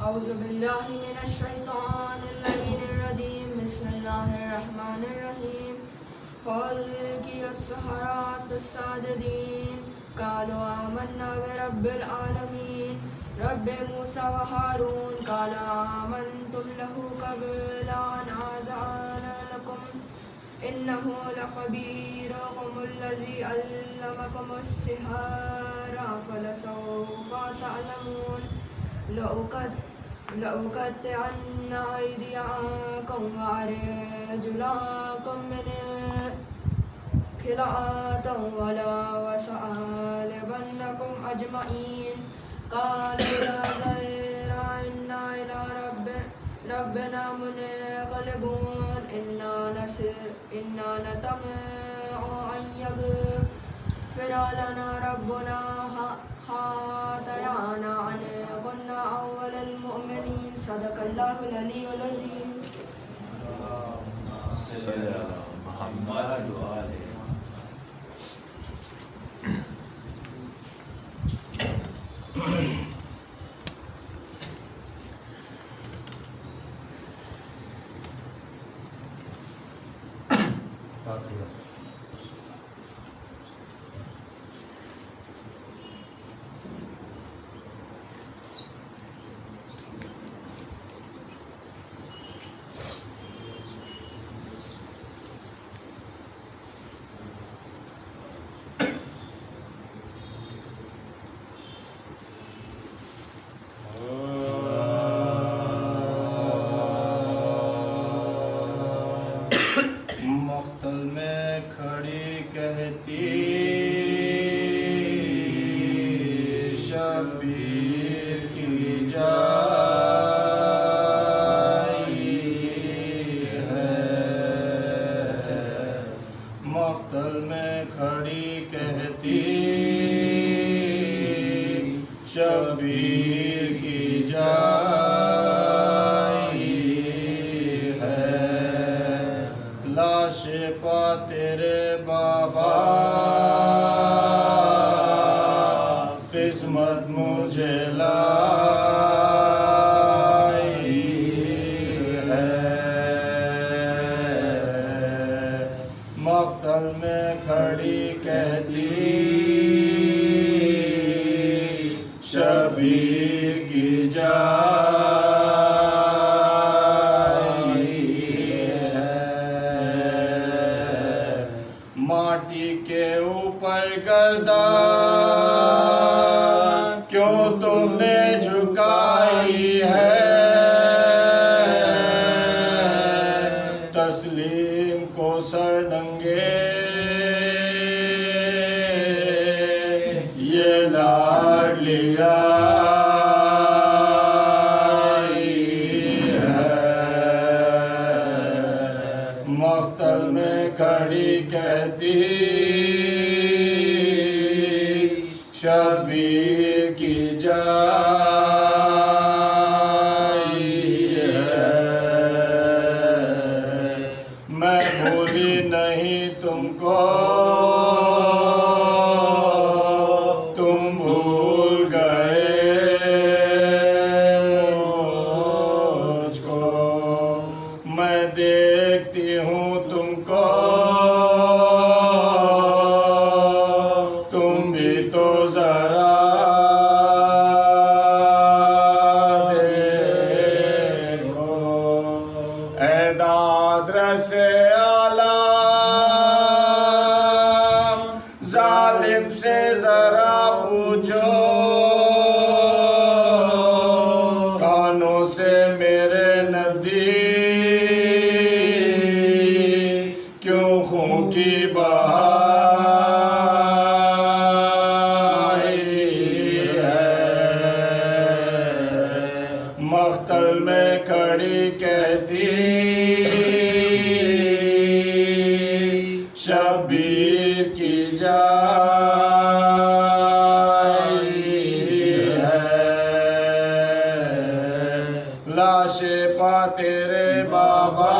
أعوذ بالله من الشيطان اللعين الرجيم بسم الله الرحمن الرحيم فألقي السحرة الساجدين قالوا آمنا برب العالمين رب موسى وهارون قال آمنتم له قبل أن آذن لكم إنه لكبيركم الذي علمكم السحر فلسوف تعلمون لأقطعن أيديكم وأرجلكم من خلاف ولأصلبنكم أجمعين قالوا لا ضير إنا إلى ربنا منقلبون إنا نطمع أن يغفر لنا ربنا خطايانا أن كنا أول المؤمنين صدق الله العلي العظيم. صلی اللہ محمد و آلہ. مختل میں کھڑی کہتی شبیر کی جائی ہے. مختل میں کھڑی کہتی شبیر کی جائی ہے. لاش پا تیرے بابا قسمت مجھے لائی ہے. مقتل میں کھڑی کہتی شبیر کی جائی ہے. ماٹی کے اوپر گردن کیوں تم نے جھکائی ہے. تسلیم کو سر ننگے یہ لاڈلی ہے. مقتل میں کھڑی کہتی شبیر کی جائی ہے. میں بھولی نہیں تم کو تم بھول گئے مجھ کو. میں دیکھتی ہوں تم کو تم بھی تو ذرا دیکھو. اے دادرس عالم ظالم سے ذرا پوچھو کانوں سے میرے نزدیک کیوں خون کی بہائی ہے. مقتل میں کھڑی کہتی شبیر کی جائی ہے. لاش پا تیرے بابا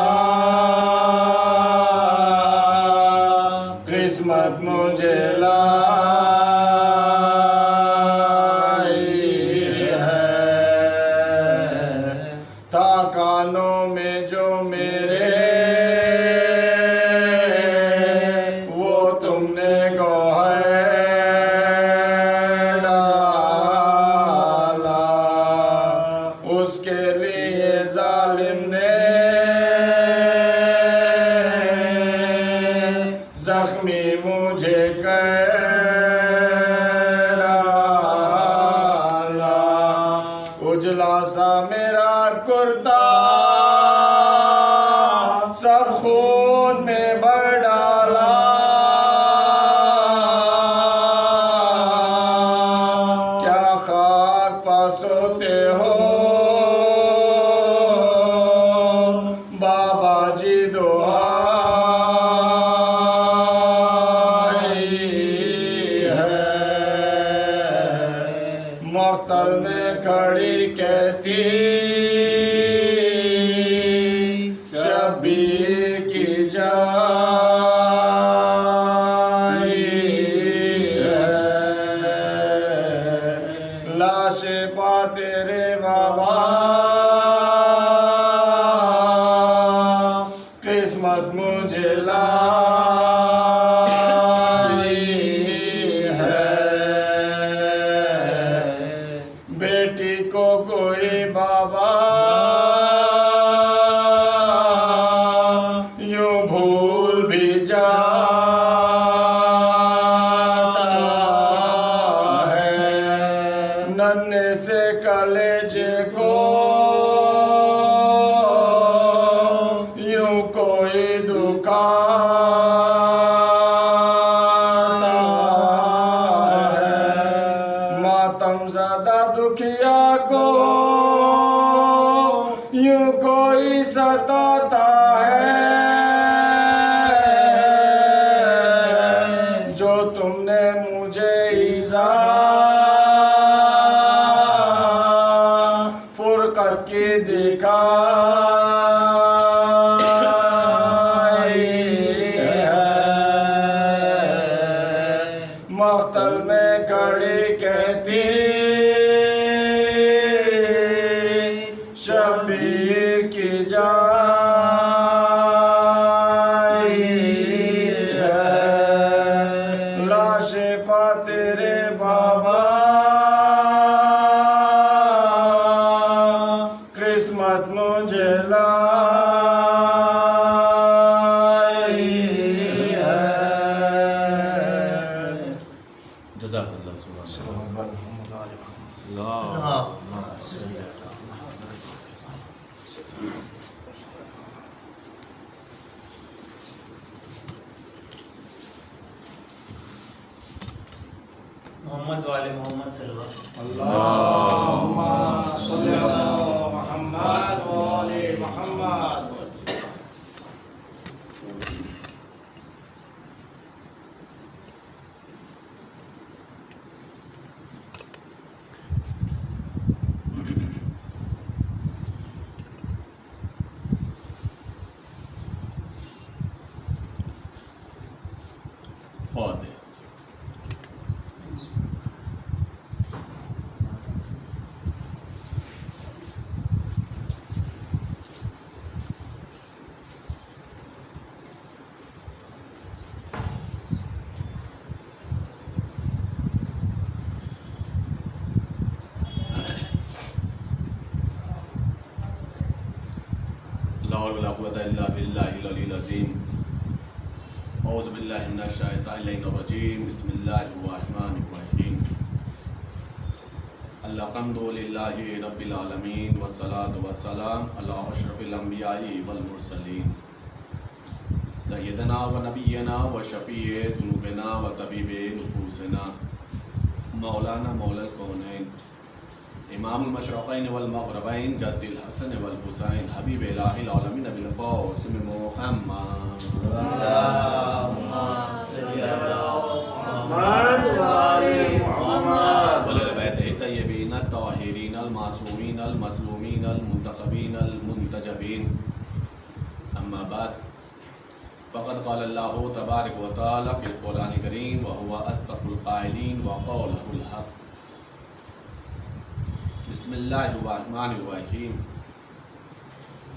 قسمت مجھے لائی ہے. تھا کانوں میں جو میرے وہ تم نے گوہر ڈالا، اس کے لیے ظالم نے زخمی مجھے کر ڈالا، اجلا سا میرا کرتا سب خون میں بھر ڈالا، کیا خاک پا سوتے ہو بابا جی دعائی ہے، مختل میں کھڑی کہتی شبیر کی جائی ہے، لاش پا تیرے بابا قسمت مجھے لائی ہے، بیٹی کو کوئی بابا یوں بھول بھی جاتا ہے، ننھے سے کلیجے کو یوں کوئی دکھاتا ہے، ماتم زدہ دکھیا کو یوں کوئی ستاتا ہے، جو تم نے مجھے ایذا فرقت کی دکھائی ہے، مختل میں کھڑی کہتی شبیر کی جائی ہے، لاش پا تیرے بابا قسمت مجھے لائی ہے۔ جزاک اللہ سبحان اللہ۔ محمد والے محمد صلی اللہ اللہم صلی علی محمد وآل محمد۔ فاتح۔ لا حول ولا قوة إلا بالله العلي العظيم۔ أعوذ بالله من الشيطان الرجيم، بسم الله الرحمن الرحيم۔ الحمد لله رب العالمين، والصلاة والسلام على أشرف الأنبياء والمرسلين، سيدنا ونبينا وشفيع ذنوبنا وطبيب نفوسنا، مولانا مولا الكونين، امام المشرقین والمغربین، جد الحسن والحسین، حبیب الہ العالمین بالقاسم محمد، اللہم صلی علی محمد وآل محمد، وللبیت الطیبین الطاہرین المعصومین المظلومین المنتخبین المنتجبین، اما بعد، فقد قال اللہ تبارک و تعالی فی القرآن الکریم وهو اصدق القائلین وقولہ الحق۔ بسم اللہ الرحمن الرحیم۔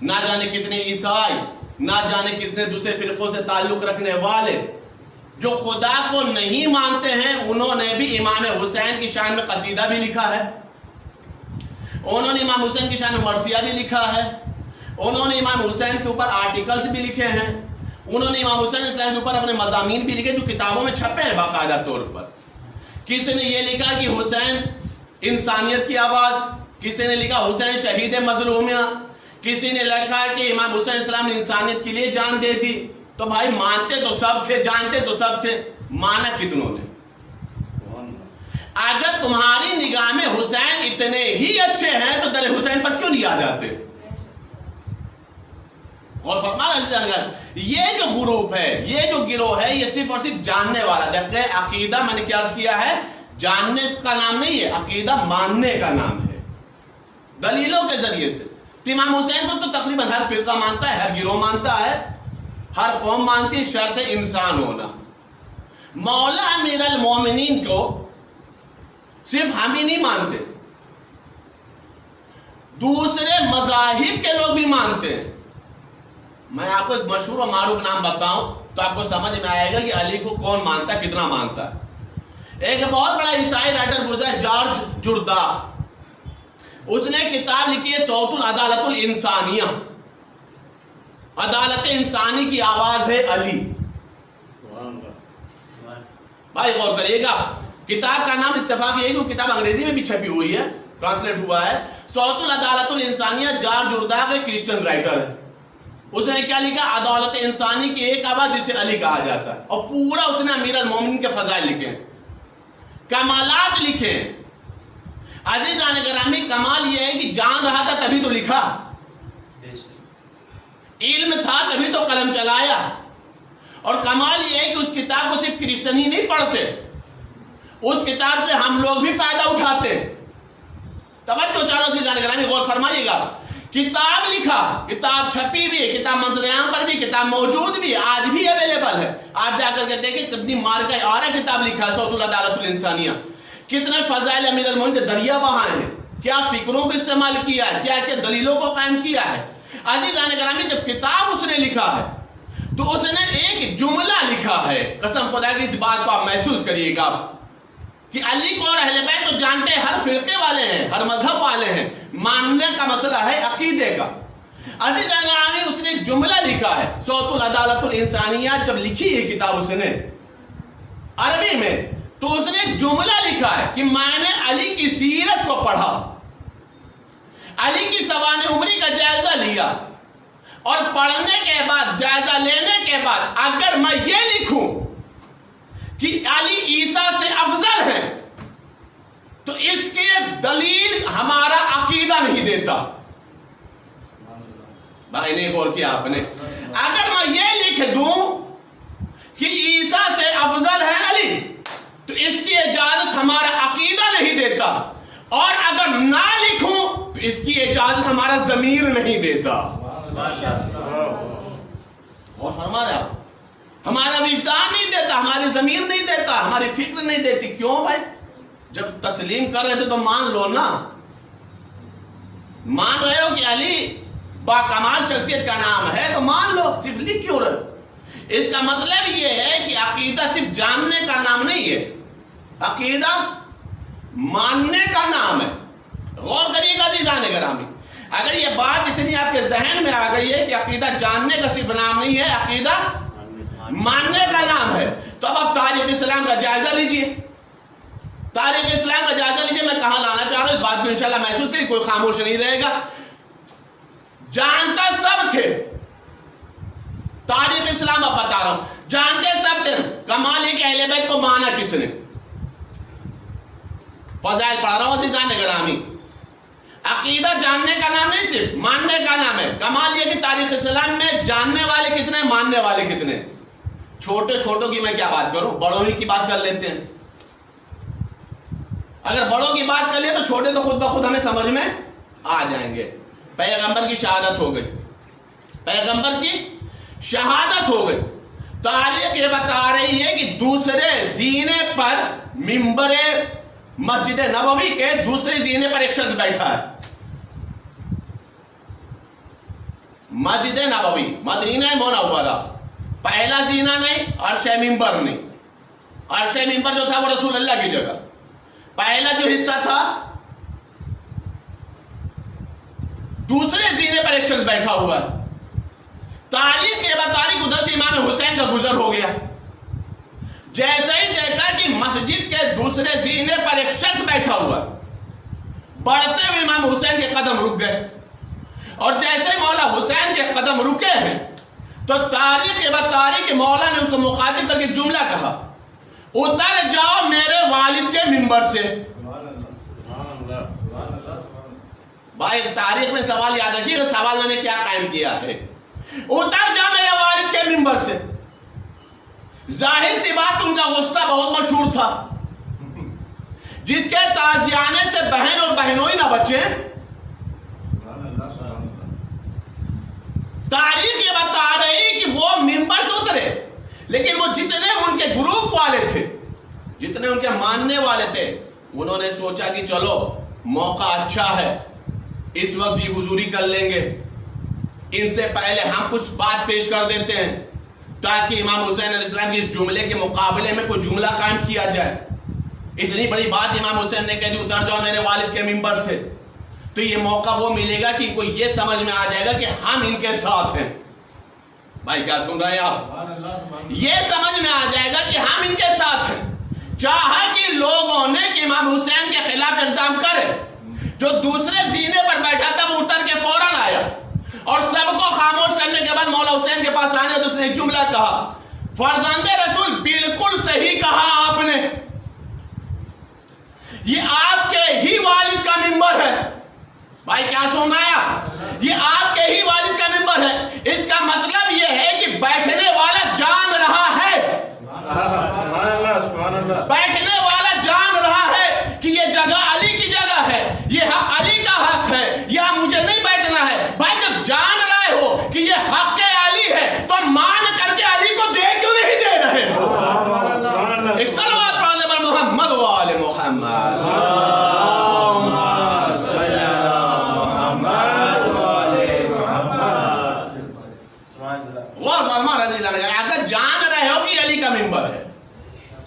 نہ جانے کتنے عیسائی، نہ جانے کتنے دوسرے فرقوں سے تعلق رکھنے والے جو خدا کو نہیں مانتے ہیں، انہوں نے بھی امام حسین کی شان میں قصیدہ بھی لکھا ہے، انہوں نے امام حسین کی شان میں مرثیہ بھی لکھا ہے، انہوں نے امام حسین کے اوپر آرٹیکلز بھی لکھے ہیں، انہوں نے امام حسین اسلام کے اوپر اپنے مضامین بھی لکھے جو کتابوں میں چھپے ہیں باقاعدہ طور پر۔ کسی نے یہ لکھا کہ حسین انسانیت کی آواز، کسی نے لکھا حسین شہید مظلومیہ، کسی نے لکھا کہ امام حسین اسلام نے انسانیت کے لیے جان دے دی۔ تو بھائی مانتے تو سب تھے، جانتے تو سب تھے، مانا کتنوں نے؟ اگر تمہاری نگاہ میں حسین اتنے ہی اچھے ہیں تو در حسین پر کیوں نہیں آ جاتے؟ غور فرمانا، یہ جو گروپ ہے، یہ جو گروہ ہے، یہ صرف اور صرف جاننے والا۔ دیکھتے ہیں عقیدہ میں نے کیا عرض کیا ہے، جاننے کا نام نہیں ہے، عقیدہ ماننے کا نام ہے، دلیلوں کے ذریعے سے۔ امام حسین کو تو تقریباً ہر فرقہ مانتا ہے، ہر گروہ مانتا ہے، ہر قوم مانتی ہے، شرط انسان ہونا۔ مولا امیر المومنین کو صرف ہم ہی نہیں مانتے، دوسرے مذاہب کے لوگ بھی مانتے ہیں۔ میں آپ کو ایک مشہور و معروف نام بتاؤں تو آپ کو سمجھ میں آئے گا کہ علی کو کون مانتا ہے، کتنا مانتا ہے۔ ایک بہت بڑا عیسائی رائٹر گزرا ہے، جارج جرداخ، اس نے کتاب لکھی ہے صوت العدالت الانسانیہ، عدالت انسانی کی آواز ہے علی۔ بھائی غور کریے گا، کتاب کا نام اتفاق یہ ہے کہ وہ کتاب انگریزی میں بھی چھپی ہوئی ہے، ٹرانسلیٹ ہوا ہے۔ صوت العدالت الانسانیہ، جارج جرداخ ایک کرسچن رائٹر ہے، اس نے کیا لکھا؟ عدالت انسانی کی ایک آواز جسے علی کہا جاتا ہے، اور پورا اس نے امیر المومنین کے فضائل لکھے ہیں، کمالات لکھے ہیں۔ عزیزان گرامی، کمال یہ ہے کہ جان رہا تھا تبھی تو لکھا، علم تھا تبھی تو قلم چلایا، اور کمال یہ ہے کہ اس کتاب کو صرف کرسچن ہی نہیں پڑھتے، اس کتاب سے ہم لوگ بھی فائدہ اٹھاتے۔ توجہ چاروں عزیزان گرامی، غور فرمائیے گا، کتاب لکھا، کتاب چھپی بھی ہے، کتاب منظر عام پر بھی، کتاب موجود بھی ہے، آج بھی اویلیبل ہے۔ آپ جا کر کے دیکھیں کتنی مارکہ آرہ کتاب لکھا ہے، صوت العدالت الانسانیہ، کتنے فضائل امیر المومنین کے دریا بہائے ہیں، کیا فکروں کو استعمال کیا ہے، کیا کیا دلیلوں کو قائم کیا ہے۔ عزیزان گرامی، جب کتاب اس نے لکھا ہے تو اس نے ایک جملہ لکھا ہے، قسم خدا کی اس بات کو آپ محسوس کریے گا کہ علی کو اور اہل بیت تو جانتے ہیں، ہر فرقے والے ہیں، ہر مذہب والے ہیں، ماننے کا مسئلہ ہے عقیدے کا۔ عزیزان گرامی، اس نے ایک جملہ لکھا ہے، صوت العدالت الانسانیہ جب لکھی ہے کتاب اس نے عربی میں، تو اس نے ایک جملہ لکھا ہے کہ میں نے علی کی سیرت کو پڑھا، علی کی سوانح عمری کا جائزہ لیا، اور پڑھنے کے بعد، جائزہ لینے کے بعد، اگر میں یہ لکھوں کہ علی عیسیٰ سے افضل ہے تو اس کی دلیل ہمارا عقیدہ نہیں دیتا۔ بھائی نہیں غور کیا آپ نے؟ اگر میں یہ لکھ دوں کہ عیسیٰ سے افضل ہے علی تو اس کی اجازت ہمارا عقیدہ نہیں دیتا، اور اگر نہ لکھوں تو اس کی اجازت ہمارا ضمیر نہیں دیتا۔ غور فرما رہے آپ؟ ہمارا وجدان نہیں دیتا، ہماری ضمیر نہیں دیتا، ہماری فکر نہیں دیتی۔ کیوں بھائی؟ جب تسلیم کر رہے تھے تو مان لو نا، مان رہے ہو کہ علی با کمال شخصیت کا نام ہے تو مان لو، صرف لکھ کیوں رہے؟ اس کا مطلب یہ ہے کہ عقیدہ صرف جاننے کا نام نہیں ہے، عقیدہ ماننے کا نام ہے۔ غور کریے گا عزیزان گرامی، اگر یہ بات اتنی آپ کے ذہن میں آ گئی ہے کہ عقیدہ جاننے کا صرف نام نہیں ہے، عقیدہ ماننے کا نام ہے، تو اب آپ تاریخ اسلام کا جائزہ لیجئے، تاریخ اسلام کا جائزہ لیجئے۔ میں کہاں لانا چاہ رہا ہوں اس بات کو انشاءاللہ محسوس کریے، کوئی خاموش نہیں رہے گا۔ جانتا سب تھے، تاریخ اسلام اب بتا رہا ہوں، جانتے سب تھے، کمال ہے کہ اہل بیت کو مانا کس نے؟ فضائل پڑھ رہا ہوں عزیزان گرامی، عقیدہ جاننے کا نام نہیں، صرف ماننے کا نام ہے۔ کمال یہ کہ تاریخ اسلام میں جاننے والے کتنے، ماننے والے کتنے؟ چھوٹے چھوٹوں کی میں کیا بات کروں، بڑوں ہی کی بات کر لیتے ہیں۔ اگر بڑوں کی بات کر لیں تو چھوٹے تو خود بخود ہمیں سمجھ میں آ جائیں گے۔ پیغمبر کی شہادت ہو گئی، پیغمبر کی شہادت ہو گئی، تاریخ یہ بتا رہی ہے کہ دوسرے زینے پر، منبر مسجد نبوی کے دوسرے زینے پر ایک شخص بیٹھا ہے، مسجد نبوی مدینہ منورہ، پہلا زینہ نہیں، عرش منبر نہیں. عرش منبر جو تھا وہ رسول اللہ کی جگہ. پہلا جو حصہ تھا دوسرے زینے پر ایک شخص بیٹھا ہوا ہے. تاریخ کے بعد تاریخ ادھر سے امام حسین کا گزر ہو گیا. جیسے ہی دیکھا کہ مسجد کے دوسرے زینے پر ایک شخص بیٹھا ہوا ہے، بڑھتے ہوئے امام حسین کے قدم رک گئے. اور جیسے ہی مولا حسین کے قدم رکے ہیں تو تاریخ کے بعد تاریخ مولا نے اس کو مخاطب کر کے جملہ کہا، اتر جاؤ میرے والد کے منبر سے. بھائی تاریخ میں سوال یاد رکھیے کہ سوال میں نے کیا قائم کیا ہے. اتر جاؤ میرے والد کے منبر سے. ظاہر سی بات ان کا غصہ بہت مشہور تھا. جس کے تعزیانے سے بہن اور بہنوئی نہ بچے. تاریخ یہ بتا رہی کہ وہ منبر سے اترے، لیکن وہ جتنے ان کے گروپ والے تھے، جتنے ان کے ماننے والے تھے، انہوں نے سوچا کہ چلو موقع اچھا ہے، اس وقت جی حضوری کر لیں گے. ان سے پہلے ہم کچھ بات پیش کر دیتے ہیں تاکہ امام حسین علیہ السلام کی جملے کے مقابلے میں کوئی جملہ قائم کیا جائے. اتنی بڑی بات امام حسین نے کہہ دی اتر جاؤ میرے والد کے منبر سے، تو یہ موقع وہ ملے گا کہ کوئی یہ سمجھ میں آ جائے گا کہ ہم ان کے ساتھ ہیں. بھائی کیا سن رہے ہیں آپ؟ یہ سمجھ میں آ جائے گا کہ ہم ان کے ساتھ ہیں. چاہا کہ لوگوں نے کہ امام حسین کے خلاف اقدام کرے. جو دوسرے زینے پر بیٹھا تھا وہ اتر کے فوراً آیا اور سب کو خاموش کرنے کے بعد مولا حسین کے پاس آنے تو اس نے ایک جملہ کہا، فرزند رسول بالکل صحیح کہا آپ نے، یہ آپ کے ہی والد کا منبر ہے. بھائی کیا سن رہا ہے؟ یہ آپ کے ہی والد کا منبر ہے. اس کا مطلب یہ ہے کہ بیٹھنے والا جان رہا ہے، بیٹھنے والا جان رہا ہے کہ یہ جگہ علی کی جگہ ہے، یہ حق علی کا حق ہے، یہاں مجھے نہیں بیٹھنا ہے. بھائی جب جان رہے ہو کہ یہ حق علی ہے تو مان کر کے علی کو دے کیوں نہیں دے رہے ہو؟ ایک صلوات پڑھنے پر محمد و آل محمد. غور فرما رضی اللہ عنہ، اگر جان رہے ہو کہ علی کا منبر ہے،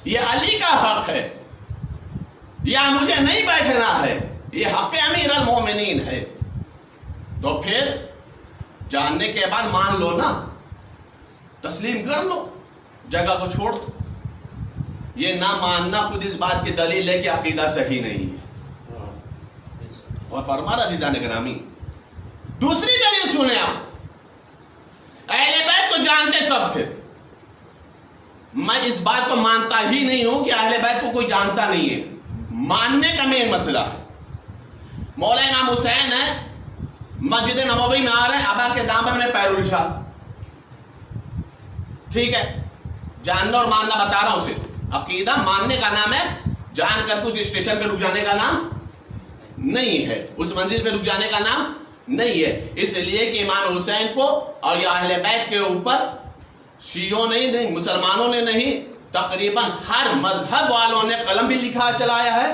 یہ علی کا حق ہے، یا مجھے نہیں بیٹھنا ہے، یہ حق امیر المومنین ہے، تو پھر جاننے کے بعد مان لو نا، تسلیم کر لو، جگہ کو چھوڑ دو. یہ نہ ماننا خود اس بات کی دلیل ہے کہ عقیدہ صحیح نہیں ہے. اور فرما عزیزان گرامی، دوسری دلیل سنیں آپ. اہل بیت کو جانتے سب تھے. میں اس بات کو مانتا ہی نہیں ہوں کہ اہل بیت کو کوئی جانتا نہیں ہے. ماننے کا مین مسئلہ ہے. مولا امام حسین ہے، مسجد نبوی میں آ رہے ہیں، ابا کے دامن میں پیر الجھا. ٹھیک ہے، جاننا اور ماننا بتا رہا ہوں صرف. عقیدہ ماننے کا نام ہے، جان کر کے اس اسٹیشن پہ رک جانے کا نام نہیں ہے، اس منزل پہ رک جانے کا نام نہیں ہے. اس لیے کہ امام حسین کو اور یہ اہل بیت کے اوپر شیعوں نے نہیں، مسلمانوں نے نہیں، تقریباً ہر مذہب والوں نے قلم بھی لکھا چلایا ہے،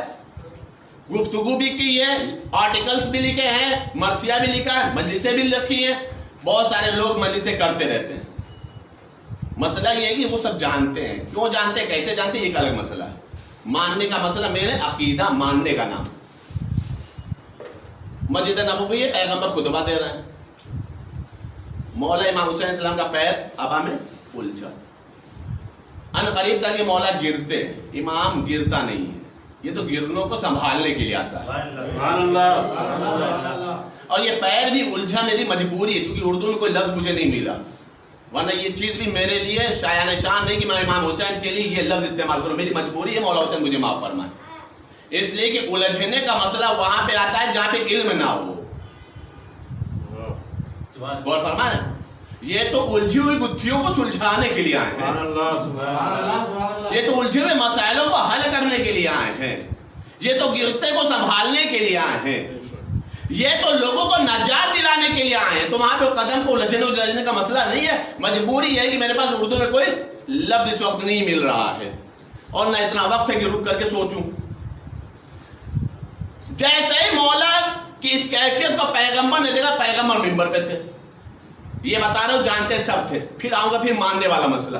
گفتگو بھی کی ہے، آرٹیکلز بھی لکھے ہیں، مرثیہ بھی لکھا ہے، مجلسیں بھی لکھی ہیں. بہت سارے لوگ مجلسیں کرتے رہتے ہیں. مسئلہ یہ ہے کہ وہ سب جانتے ہیں. کیوں جانتے ہیں، کیسے جانتے ہیں، یہ ایک الگ مسئلہ ہے. ماننے کا مسئلہ میرے عقیدہ ماننے کا نام. مسجد نبوی ہے، پیغمبر خطبہ دے رہے ہیں، مولا امام حسین السلام کا پیر ابا میں الجھا. ان قریب تک یہ مولا گرتے، امام گرتا نہیں ہے، یہ تو گرنوں کو سنبھالنے کے لیے آتا ہے. اور یہ پیر بھی الجھا میری مجبوری ہے، چونکہ اردو میں کوئی لفظ مجھے نہیں ملا، ورنہ یہ چیز بھی میرے لیے شایان شان نہیں کہ میں امام حسین کے لیے یہ لفظ استعمال کروں. میری مجبوری ہے، مولا حسین مجھے معاف فرمائے. اس لیے کہ الجھنے کا مسئلہ وہاں پہ آتا ہے جہاں پہ علم نہ ہو. غور فرمائیں، یہ تو الجھی ہوئی گتھیوں کو سلجھانے کے لیے آئے ہیں، یہ تو الجھے ہوئے مسائلوں کو حل کرنے کے لیے آئے ہیں، یہ تو گرتے کو سنبھالنے کے لیے آئے ہیں، یہ تو لوگوں کو نجات دلانے کے لیے آئے ہیں. تو وہاں پہ قدم کو الجھنے کا مسئلہ نہیں ہے. مجبوری ہے کہ میرے پاس اردو میں کوئی لفظ اس وقت نہیں مل رہا ہے اور نہ اتنا وقت ہے کہ رک کر کے سوچوں. جیسے ہی مولا کی اس کیفیت کو پیغمبر نے دیکھا، پیغمبر منبر پہ تھے، یہ بتا رہا ہوں جانتے سب تھے. پھر آؤں گا پھر ماننے والا مسئلہ.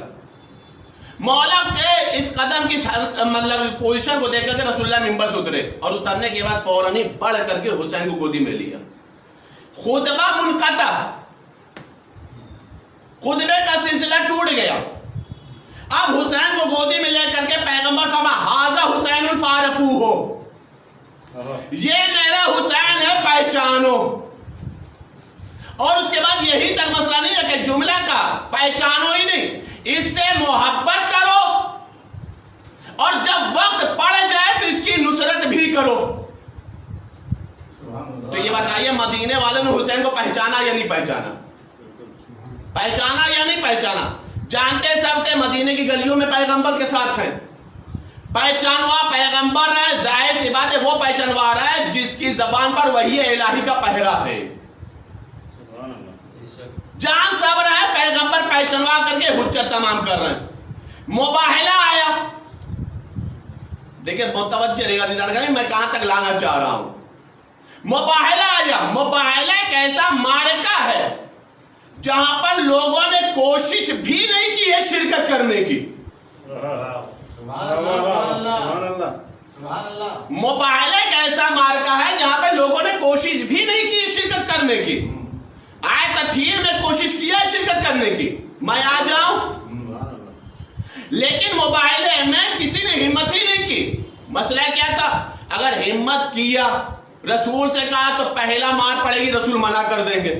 مولا کے اس قدم کی مطلب پوزیشن کو دیکھ کر کے رسول اللہ ممبر سے اترے اور اترنے کے بعد فوراً ہی بڑھ کر کے حسین کو گودی میں لیا. خطبہ منقطع، خطبے کا سلسلہ ٹوٹ گیا. اب حسین کو گودی میں لے کر کے پیغمبر فرمایا ھذا حسین فعرفوہ، یہ میرا حسین ہے پہچانو. اور اس کے بعد یہی تک مسئلہ نہیں ہے کہ جملہ کا پہچانو ہی نہیں، اس سے محبت کرو اور جب وقت پڑ جائے تو اس کی نصرت بھی کرو. تو یہ بتائیے مدینے والوں نے حسین کو پہچانا یا نہیں پہچانا؟ پہچانا یا نہیں پہچانا؟ جانتے سب تھے مدینے کی گلیوں میں پیغمبر کے ساتھ ہیں. پہچانوا پیغمبر ہے، ظاہر سی بات ہے وہ پہچانوا رہا ہے جس کی زبان پر وحی الہی کا پہرا ہے. جان صبر ہے پیغمبر پہچانوا کر کے حجت تمام کر رہے ہیں. مباہلہ آیا، دیکھیں متوجہ رہے گا میں کہاں تک لانا چاہ رہا ہوں. مباہلہ آیا. مباہلہ ایک ایسا معرکہ ہے جہاں پر لوگوں نے کوشش بھی نہیں کی ہے شرکت کرنے کی. مباہلہ ایک ایسا معرکہ ہے جہاں پہ لوگوں نے کوشش بھی نہیں کی شرکت کرنے کی. آئے تطہیر نے کوشش کیا شرکت کرنے کی، میں آ جاؤں، لیکن مباہلے میں کسی نے ہمت ہی نہیں کی. مسئلہ کیا تھا؟ اگر ہمت کیا رسول سے کہا تو پہلا مار پڑے گی، رسول منع کر دیں گے.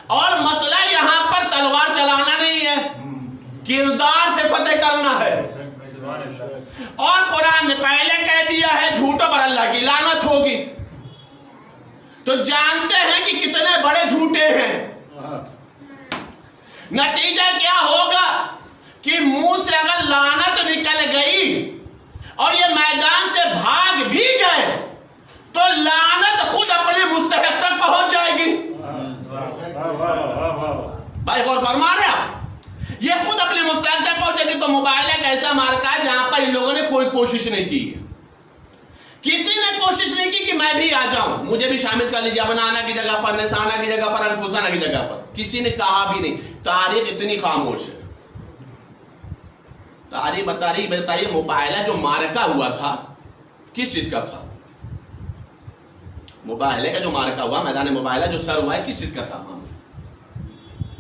اور مسئلہ یہاں پر تلوار چلانا نہیں ہے، کردار سے فتح کرنا ہے. اور قرآن نے پہلے کہہ دیا ہے جھوٹوں پر اللہ کی لعنت ہوگی. تو جانتے ہیں کہ کتنے بڑے جھوٹے ہیں. نتیجہ کیا ہوگا کہ منہ سے اگر لعنت نکل گئی اور یہ میدان سے بھاگ بھی گئے تو لعنت خود اپنے مستحق تک پہنچ جائے گی. بھائی غور فرما رہے آپ؟ یہ خود اپنے مستحق تک پہنچے گی. تو موبائل ایک ایسا مارکا ہے جہاں پر ان لوگوں نے کوئی کوشش نہیں کی. کسی نے کوشش نہیں کی کہ میں بھی آ جاؤں، مجھے بھی شامل کر لیجیے، ابنانا کی جگہ پر، نسانا کی جگہ پر، انفسانا کی جگہ پر. کسی نے کہا بھی نہیں. تاریخ اتنی خاموش ہے. تاریخ بتائیے مباہلہ جو معرکہ ہوا تھا کس چیز کا تھا؟ مباہلے کا جو معرکہ ہوا، میدان مباہلہ جو سر ہوا ہے کس چیز کا تھا؟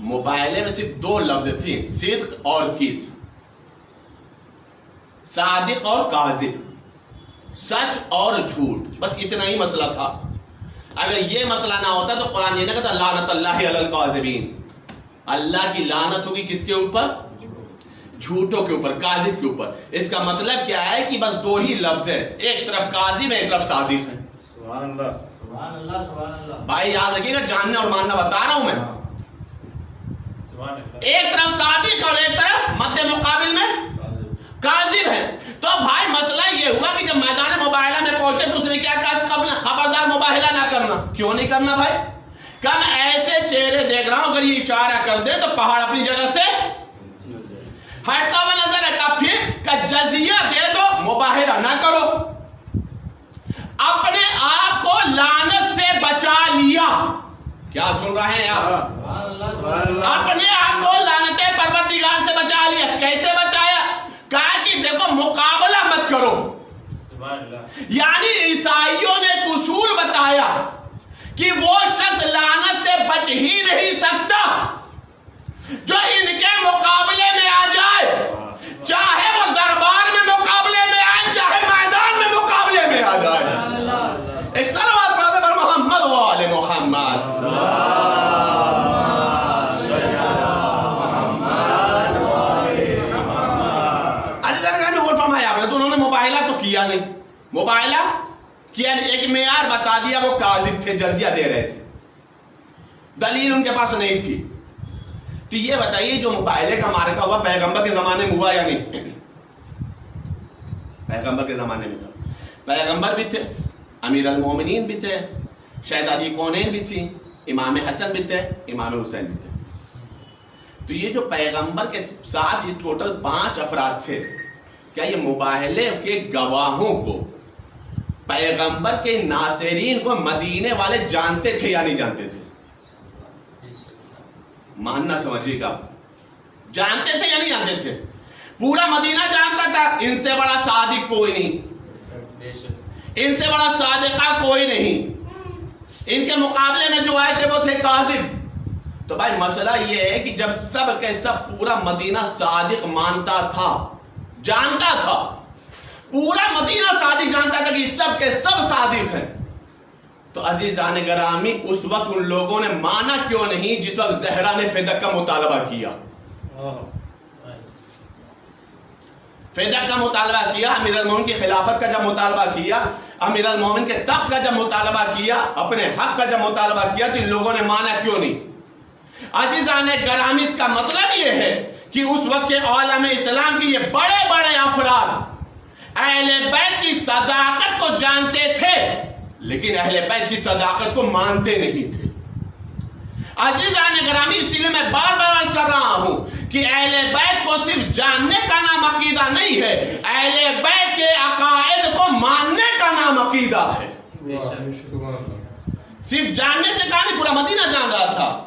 مباہلے میں صرف دو لفظ تھے، صدق اور کذب. صادق اور کاذب، سچ اور جھوٹ، بس اتنا ہی مسئلہ تھا. اگر یہ مسئلہ نہ ہوتا تو قرآن یہ نہ کہتا لعنت اللہ علی الکاذبین، اللہ کی لعنت ہوگی کس کے اوپر؟ جھوٹوں کے اوپر، کاذب کے اوپر. اس کا مطلب کیا ہے کہ بس دو ہی لفظ ہے، ایک طرف کاذب ہے ایک طرف صادق ہے. سبحان اللہ سبحان اللہ سبحان اللہ. بھائی یاد رکھیے گا، جاننے اور ماننا بتا رہا ہوں میں. ایک طرف صادق اور ایک طرف مد مقابل میں کاذب ہے. تو بھائی مسئلہ یہ ہوا کہ جب میدان مباہلہ میں پہنچے تو اس نے کیا کہا؟ خبردار مباہلہ نہ کرنا. کیوں نہیں کرنا بھائی؟ کہ میں ایسے چہرے دیکھ رہا ہوں اگر یہ اشارہ کر دے تو پہاڑ اپنی جگہ سے ہٹتا ہوا نظر ہے. کہ پھر کہ جزیہ دے دو، مباہلہ نہ کرو. اپنے آپ کو لعنت سے بچا لیا. کیا سن رہے ہیں آپ؟ اپنے آپ کو لعنت پروردگار سے بچا لیا. کیسے بچایا؟ کہا کہ دیکھو مقابلہ مت کرو. یعنی عیسائیوں نے ایک اصول بتایا کہ وہ شخص لعنت سے بچ ہی نہیں سکتا جو ان کے مقابلے میں آ جائے، چاہے وہ دربار میں مقابلے میں آئے چاہے میدان میں مقابلے میں آ جائے. ایک صلوات پڑھتے پر محمد و آل محمد. مباہلہ تو کیا نہیں، مباہلہ کیا نہیں. ایک معیار بتا دیا، وہ کاذب تھے، جزیہ دے رہے تھے، دلیل ان کے پاس نہیں تھی. تو یہ بتائیے جو مباہلے کا معرکہ ہوا پیغمبر کے زمانے میں ہوا یا نہیں؟ پیغمبر کے زمانے میں تھا. پیغمبر بھی تھے، امیر المومنین بھی تھے، شہزادی کونین بھی تھی، امام حسن بھی تھے، امام حسین بھی تھے. تو یہ جو پیغمبر کے ساتھ یہ ٹوٹل 5 افراد تھے، کیا یہ مباہلے کے گواہوں کو، پیغمبر کے ناصرین کو مدینے والے جانتے تھے یا نہیں جانتے تھے؟ ماننا سمجھیے گا. جانتے تھے یا نہیں جانتے تھے؟ پورا مدینہ جانتا تھا ان سے بڑا صادق کوئی نہیں, ان سے بڑا صادقہ کوئی نہیں. ان کے مقابلے میں جو آئے تھے وہ تھے کاذب. تو بھائی مسئلہ یہ ہے کہ جب سب کے سب پورا مدینہ صادق مانتا تھا, جانتا تھا, پورا مدینہ صادق جانتا تھا کہ سب کے سب صادق ہیں, تو عزیزان گرامی اس وقت ان لوگوں نے مانا کیوں نہیں جس وقت زہرا نے فدق کا مطالبہ کیا؟ فدق کا مطالبہ کیا, امیر المومنین کی خلافت کا جب مطالبہ کیا, امیر المومنین کے تخت کا جب مطالبہ کیا, اپنے حق کا جب مطالبہ کیا, تو ان لوگوں نے مانا کیوں نہیں؟ عزیزان گرامی اس کا مطلب یہ ہے کہ اس وقت کے عالم اسلام کی یہ بڑے بڑے افراد اہل بیت کی صداقت کو جانتے تھے لیکن اہل بیت کی صداقت کو مانتے نہیں تھے. عزیزان گرامی اسی لیے میں بار بار عرض کر رہا ہوں کہ اہل بیت کو صرف جاننے کا نام عقیدہ نہیں ہے, اہل بیت کے عقائد کو ماننے کا نام عقیدہ ہے. صرف جاننے سے کہا نہیں, پورا مدینہ جان رہا تھا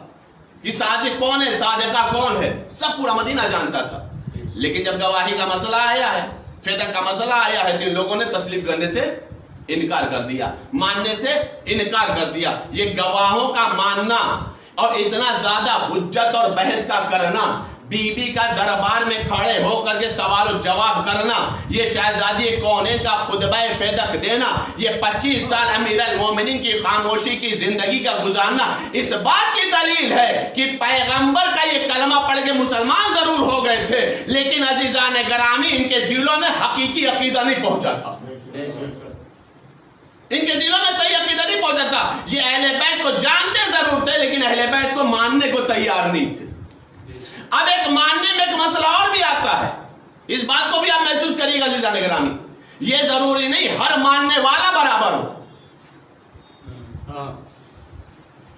کہ صادق کون ہے, صادقہ کون ہے, سب پورا مدینہ جانتا تھا. لیکن جب گواہی کا مسئلہ آیا ہے, فدق کا مسئلہ آیا ہے, تو ان لوگوں نے تسلیم کرنے سے انکار کر دیا, ماننے سے انکار کر دیا. یہ گواہوں کا ماننا اور اتنا زیادہ حجت اور بحث کا کرنا, بی بی کا دربار میں کھڑے ہو کر کے سوال و جواب کرنا, یہ شہزادی کونین کا خطبہ فدق دینا, یہ 25 سال امیر المومنین کی خاموشی کی زندگی کا گزارنا اس بات کی دلیل ہے کہ پیغمبر کا یہ کلمہ پڑھ کے مسلمان ضرور ہو گئے تھے لیکن عزیزان گرامی ان کے دلوں میں حقیقی عقیدہ نہیں پہنچا تھا, ان کے دلوں میں صحیح عقیدہ نہیں پہنچا تھا. یہ اہل بیت کو جانتے ضرور تھے لیکن اہل بیت کو ماننے کو تیار نہیں تھے. اب ایک ماننے میں ایک مسئلہ اور بھی آتا ہے, اس بات کو بھی آپ محسوس کریے گا عزیزان گرامی. یہ ضروری نہیں ہر ماننے والا برابر ہو,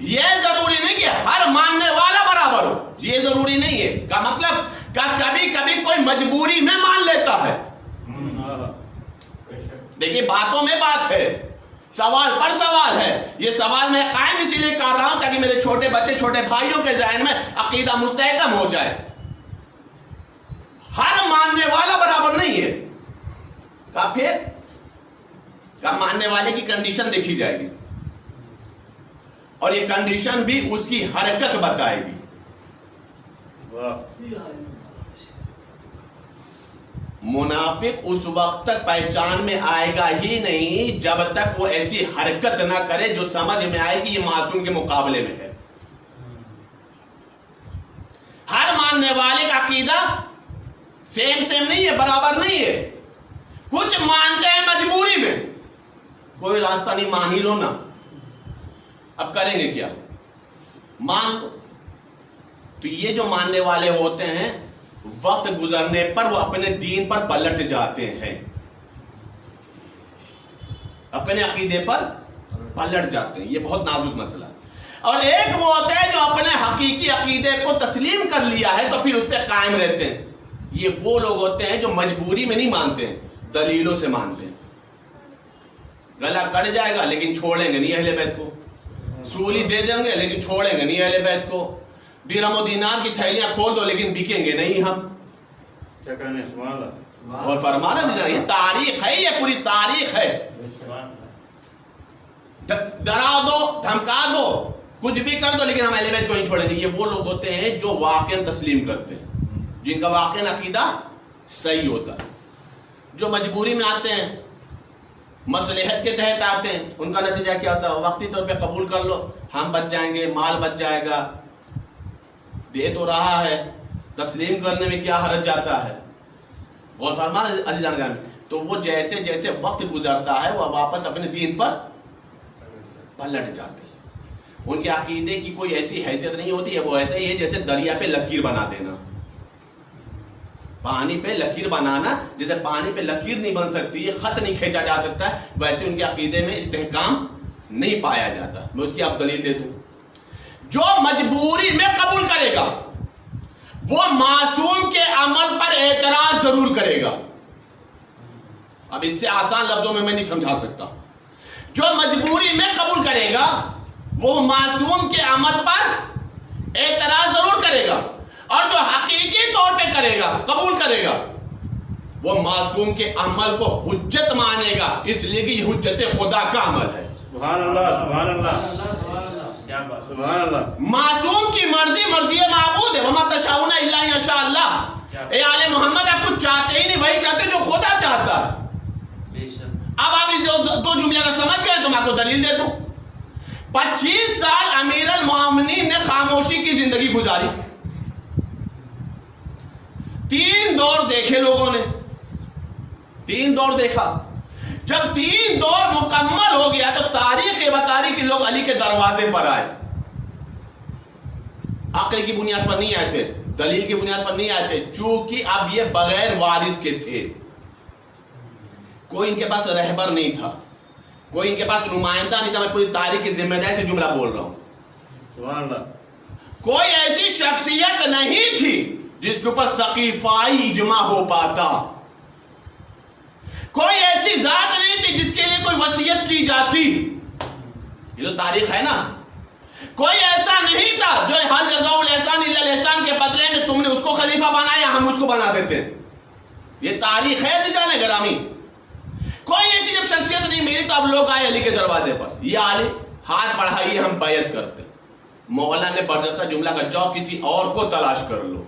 یہ ضروری نہیں کہ ہر ماننے والا برابر ہو, یہ ضروری نہیں ہے. کا مطلب کبھی کبھی کوئی مجبوری میں مان لیتا ہے. دیکھیے باتوں میں بات ہے, سوال پر سوال ہے. یہ سوال میں قائم اسی لیے کر رہا ہوں تاکہ میرے چھوٹے بچے, چھوٹے بھائیوں کے ذہن میں عقیدہ مستحکم ہو جائے. ہر ماننے والا برابر نہیں ہے. پھر ماننے والے کی کنڈیشن دیکھی جائے گی اور یہ کنڈیشن بھی اس کی حرکت بتائے گی. منافق اس وقت تک پہچان میں آئے گا ہی نہیں جب تک وہ ایسی حرکت نہ کرے جو سمجھ میں آئے کہ یہ معصوم کے مقابلے میں ہے. ہر ماننے والے کا عقیدہ سیم نہیں ہے, برابر نہیں ہے. کچھ مانتے ہیں مجبوری میں, کوئی راستہ نہیں, مان ہی لو نا, اب کریں گے کیا, مان لو. تو یہ جو ماننے والے ہوتے ہیں وقت گزرنے پر وہ اپنے دین پر پلٹ جاتے ہیں, اپنے عقیدے پر پلٹ جاتے ہیں. یہ بہت نازک مسئلہ ہے. اور ایک وہ ہوتا ہے جو اپنے حقیقی عقیدے کو تسلیم کر لیا ہے تو پھر اس پہ قائم رہتے ہیں. یہ وہ لوگ ہوتے ہیں جو مجبوری میں نہیں مانتے ہیں, دلیلوں سے مانتے ہیں. گلا کٹ جائے گا لیکن چھوڑیں گے نہیں اہل بیت کو, سولی دے دیں گے لیکن چھوڑیں گے نہیں اہل بیت کو, درہم و دینار کی تھیلیاں کھول دو لیکن بکیں گے نہیں ہم. اور فرمانا یہ تاریخ ہے, یہ پوری تاریخ ہے. ڈرا دو, دھمکا دو, کچھ بھی کر دو لیکن ہم اہل بیت کو نہیں چھوڑیں گے. یہ وہ لوگ ہوتے ہیں جو واقعا تسلیم کرتے ہیں, جن کا واقعا عقیدہ صحیح ہوتا ہے. جو مجبوری میں آتے ہیں, مصلحت کے تحت آتے ہیں, ان کا نتیجہ کیا ہوتا ہے, وقتی طور پہ قبول کر لو, ہم بچ جائیں گے, مال بچ جائے گا, دے تو رہا ہے, تسلیم کرنے میں کیا حرج جاتا ہے. غور فرمانا عزیزان گرامی. تو وہ جیسے جیسے وقت گزرتا ہے وہ واپس اپنے دین پر پلٹ جاتے ہیں. ان کے عقیدے کی کوئی ایسی حیثیت نہیں ہوتی ہے, وہ ایسے ہی ہے جیسے دریا پہ لکیر بنا دینا. پانی پہ لکیر بنانا, جیسے پانی پہ لکیر نہیں بن سکتی, خط نہیں کھینچا جا سکتا ہے, ویسے ان کے عقیدے میں استحکام نہیں پایا جاتا. میں اس کی آپ دلیل دے دوں. جو مجبوری میں قبول کرے گا وہ معصوم کے عمل پر اعتراض ضرور کرے گا. اب اس سے آسان لفظوں میں نہیں سمجھا سکتا. جو مجبوری میں قبول کرے گا وہ معصوم کے عمل پر اعتراض ضرور کرے گا، اور جو حقیقی طور پہ کرے گا، قبول کرے گا، وہ معصوم کے عمل کو حجت مانے گا، اس لیے کہ یہ حجت خدا کا عمل ہے۔ سبحان اللہ، سبحان اللہ، سبحان اللہ۔ معصوم کی مرضی مرضی معبود ہے، وَمَا تَشَاءُونَ إِلَّا أَن يَشَاءَ اللَّهُ۔ اے آل محمد آپ کچھ چاہتے ہی نہیں، وہی چاہتے جو خدا چاہتا ہے۔ اب آپ اس دو جملے اگر سمجھ گئے تو میں آپ کو دلیل دے دوں۔ 25 سال امیر المومنین نے خاموشی کی زندگی گزاری، 3 دور دیکھے لوگوں نے، 3 دور دیکھا۔ جب 3 دور مکمل ہو گیا تو تاریخ یہ بتا رہی کہ لوگ علی کے دروازے پر آئے، عقل کی بنیاد پر نہیں آئے تھے، دلیل کی بنیاد پر نہیں آئے تھے، چونکہ اب یہ بغیر وارث کے تھے، کوئی ان کے پاس رہبر نہیں تھا، کوئی ان کے پاس نمائندہ نہیں تھا۔ میں پوری تاریخ کی ذمہ داری سے جملہ بول رہا ہوں، سبحان اللہ۔ کوئی ایسی شخصیت نہیں تھی جس کے اوپر سقیفائی اجماع ہو پاتا، کوئی ایسی ذات نہیں تھی جس کے لیے کوئی وصیت کی جاتی، یہ تو تاریخ ہے نا۔ کوئی ایسا نہیں تھا جو حل جزاء الاحسان الا الاحسان کے بدلے میں تم نے اس کو خلیفہ بنایا ہم اس کو بنا دیتے ہیں، یہ تاریخ ہے عزیزان گرامی۔ کوئی ایسی جب شخصیت نہیں میری تو اب لوگ آئے علی کے دروازے پر، یہ علی ہاتھ بڑھائیے ہم بیعت کرتے۔ مولا نے برجستہ جملہ کا جاؤ کسی اور کو تلاش کر لو،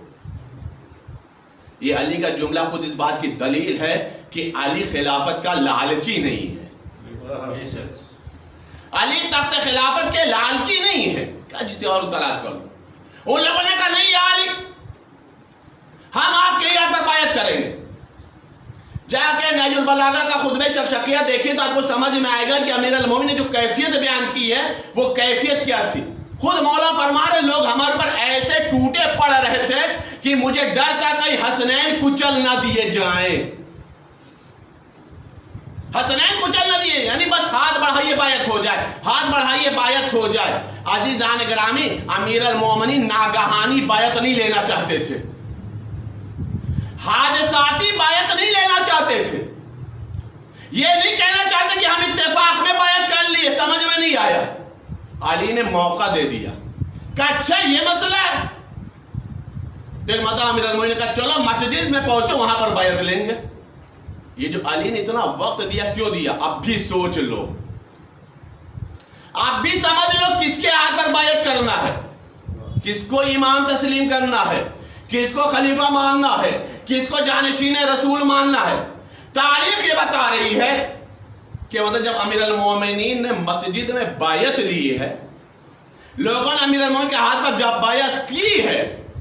یہ علی کا جملہ خود اس بات کی دلیل ہے کہ علی خلافت کا لالچی نہیں ہے، علی تخت خلافت کے لالچی نہیں ہے کہ جسے اور تلاش کر لو۔ ان لوگوں نے کہا نہیں یا علی ہم آپ کے یاد پر بیعت کریں گے۔ جا کے نہج البلاغہ کا خطبہ شقشقیہ دیکھیں تو آپ کو سمجھ میں آئے گا کہ امیر المومنین نے جو کیفیت بیان کی ہے وہ کیفیت کیا تھی۔ خود مولا فرما رہے لوگ ہمارے پر ایسے ٹوٹے پڑ رہے تھے کہ مجھے ڈر تھا کہ حسنین کچل نہ دیے جائیں، حسنین کچل نہ دیے، یعنی بس ہاتھ بڑھائیے بیعت ہو جائے، ہاتھ بڑھائیے بیعت ہو جائے۔ عزیزان گرامی امیر المومنین ناگہانی بیعت نہیں لینا چاہتے تھے، حادثاتی بیعت نہیں لینا چاہتے تھے، یہ نہیں کہنا چاہتے کہ ہم اتفاق میں بیعت کر لیے، سمجھ میں نہیں آیا۔ علی نے موقع دے دیا کہ اچھا یہ مسئلہ ہے، ایک مرتبہ امیر المومنین نے کہا چلو مسجد میں پہنچو وہاں پر بیعت لیں گے۔ یہ جو علی نے اتنا وقت دیا کیوں دیا؟ اب بھی سوچ لو، اب بھی سمجھ لو کس کے ہاتھ پر بیعت کرنا ہے، کس کو امام تسلیم کرنا ہے، کس کو خلیفہ ماننا ہے، کس کو جانشین رسول ماننا ہے۔ تاریخ یہ بتا رہی ہے کہ مطلب جب امیر المومنین نے مسجد میں بیعت لی ہے، لوگوں نے امیر المومنین کے ہاتھ پر جب بیعت کی ہے،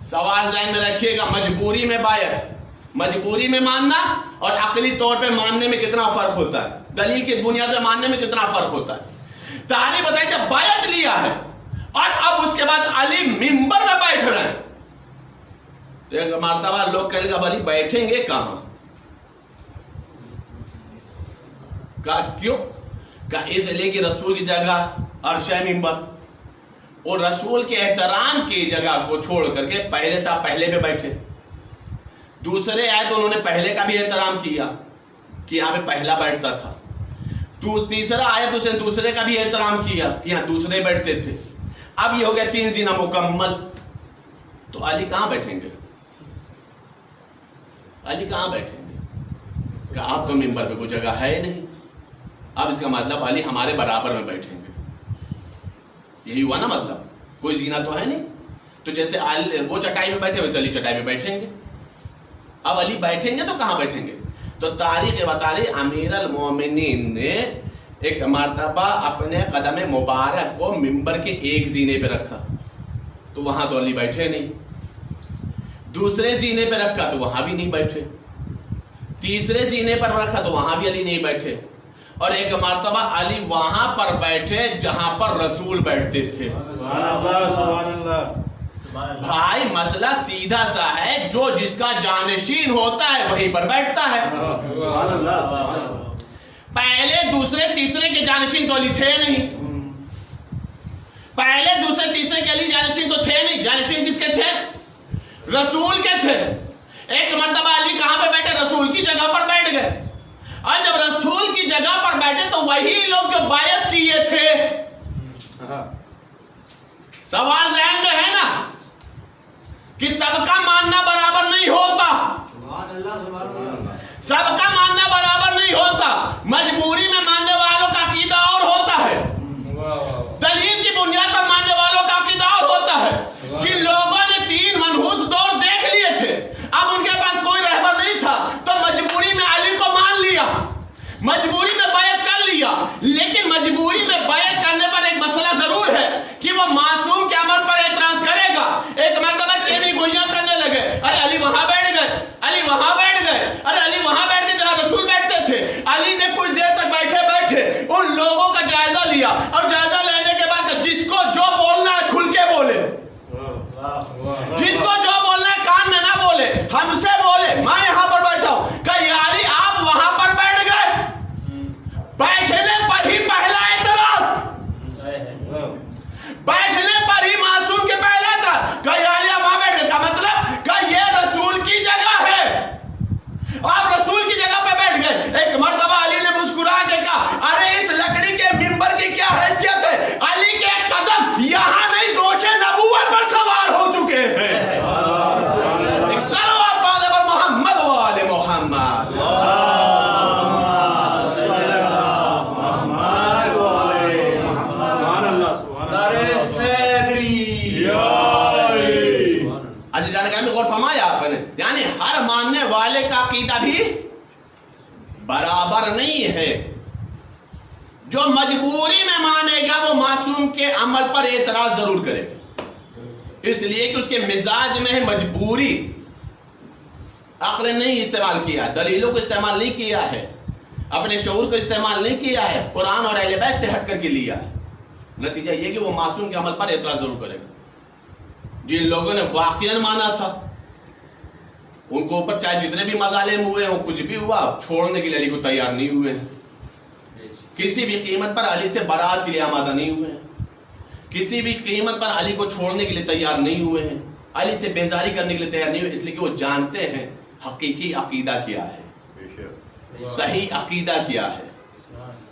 سوال ذہن میں رکھیے گا، مجبوری میں بیعت، مجبوری میں ماننا اور عقلی طور پہ ماننے میں کتنا فرق ہوتا ہے، دلیل کی بنیاد پہ ماننے میں کتنا فرق ہوتا ہے۔ تاریخ بتائی جب بیعت لیا ہے اور اب اس کے بعد علی منبر میں بیٹھ رہے ہیں، تو ایک مرتبہ لوگ کہیں گے علی بیٹھیں گے کہاں؟ کہا کیوں؟ کہا اس لیے کہ رسول کی جگہ عرش ہے منبر، اور رسول کے احترام کی جگہ کو چھوڑ کر کے پہلے سے پہلے پہ بیٹھے۔ دوسرے آئے تو انہوں نے پہلے کا بھی احترام کیا کہ یہاں پہ پہلا بیٹھتا تھا، تیسرا آیا تو اس نے دوسرے کا بھی احترام کیا کہ یہاں دوسرے بیٹھتے تھے۔ اب یہ ہو گیا 3 زینہ مکمل، تو علی کہاں بیٹھیں گے؟ علی کہاں بیٹھیں گے؟ کہ اب تو منبر پہ کوئی جگہ ہے نہیں، اب اس کا مطلب علی ہمارے برابر میں بیٹھیں گے، یہی ہوا نا مطلب، کوئی زینہ تو ہے نہیں، تو جیسے وہ چٹائی پہ بیٹھے ویسے علی چٹائی پہ بیٹھیں گے۔ اب علی بیٹھیں گے تو کہاں بیٹھیں گے؟ تو تاریخ بتا رہی امیر المومنین نے ایک مرتبہ اپنے قدم مبارک کو منبر کے ایک زینے پہ رکھا تو وہاں تو علی بیٹھے نہیں، دوسرے زینے پہ رکھا تو وہاں بھی نہیں بیٹھے، تیسرے زینے پر رکھا تو وہاں بھی علی نہیں بیٹھے، اور ایک مرتبہ علی وہاں پر بیٹھے جہاں پر رسول بیٹھتے تھے۔ سبحان اللہ، سبحان اللہ۔ بھائی مسئلہ سیدھا سا ہے، جو جس کا جانشین ہوتا ہے وہیں پر بیٹھتا ہے۔ سبحان اللہ، سبحان اللہ۔ پہلے دوسرے تیسرے کے جانشین تو علی تھے نہیں، پہلے دوسرے تیسرے کے علی جانشین تو تھے نہیں، جانشین کس کے تھے؟ رسول کے تھے۔ ایک مرتبہ علی کہاں پہ بیٹھے؟ رسول کی جگہ پر بیٹھ گئے، اور جب رسول کی جگہ پر بیٹھے تو وہی لوگ جو بیعت کیے تھے، سوال ذہن میں ہے نا، کہ سب کا ماننا برابر نہیں ہوتا، سب کا ماننا برابر نہیں ہوتا، مجبوری میں ماننے والوں کا عقیدہ اور ہوتا ہے، دلیل کی بنیاد پر ماننے والوں کا عقیدہ اور ہوتا ہے۔ جن لوگوں نے 3 منحوس دور دیکھ لیے تھے، اب ان کے پاس کوئی رہبر نہیں تھا، تو مجبوری میں علی کو مان لیا، مجبوری میں بیعت کر لیا، لیکن مجبوری میں بیعت کرنے پر ایک مسئلہ ضرور ہے کہ وہ معصوم کے عمل پر اعتراض کرے گا۔ ایک مرتبہ چینی گوئیاں کرنے لگے، ارے علی وہاں بیٹھ گئے، علی وہاں بیٹھ گئے، ارے علی وہاں بیٹھ گئے جہاں رسول بیٹھتے تھے۔ علی نے کچھ دیر تک بیٹھے ان لوگوں کا جائزہ لیا، اور جائزہ لینے کے بعد جس کو جو بولنا ہے کھل کے بولے، جس کو جو بولنا ہے کان میں نہ بولے، ہم سے بولے۔ میں یہاں پر بیٹھا ہوں کہ یا علی آپ وہاں پر بیٹھ گئے، بیٹھنے پر ہی پہلا اعتراض، بیٹھنے پر ہی معصوم کے پہلا اعتراض کہ یا علی وہاں بیٹھ گئے، کا مطلب کہ یہ رسول کی جگہ ہے، آپ رسول کی جگہ پہ بیٹھ گئے۔ ایک مرتبہ علی نے مسکرا کے کہا، ارے اس لکڑی کے منبر کی کیا حیثیت ہے؟ علی کے قدم یہاں نہیں دوش نبوت پر سوار ہو چکے ہیں۔ ایک صلوات پڑھنے پر محمد و آل محمد۔ عزیزان کرام غور فرمایا آپ نے، یعنی ہر ماننے والے کا عقیدہ بھی برابر نہیں ہے۔ جو مجبوری میں مانے گا وہ معصوم کے عمل پر اعتراض ضرور کرے گا، اس لیے کہ اس کے مزاج میں ہے مجبوری، عقل نہیں استعمال کیا، دلیلوں کو استعمال نہیں کیا ہے، اپنے شعور کو استعمال نہیں کیا ہے، قرآن اور اہل بیت سے ہٹ کر کے لیا ہے۔ نتیجہ یہ کہ وہ معصوم کے عمل پر اعتراض ضرور کرے گا۔ جن لوگوں نے واقعاً مانا تھا، ان کو اوپر چاہے جتنے بھی مظالم ہوئے ہوں، کچھ بھی ہوا، چھوڑنے کے لیے علی کو تیار نہیں ہوئے ہیں، کسی بھی قیمت پر علی سے برات کے لیے آمادہ نہیں ہوئے ہیں، کسی بھی قیمت پر علی کو چھوڑنے کے لیے تیار نہیں ہوئے ہیں، علی سے بیزاری کرنے کے لیے تیار نہیں ہوئے، اس لیے کہ وہ جانتے ہیں حقیقی عقیدہ کیا ہے، صحیح عقیدہ کیا ہے۔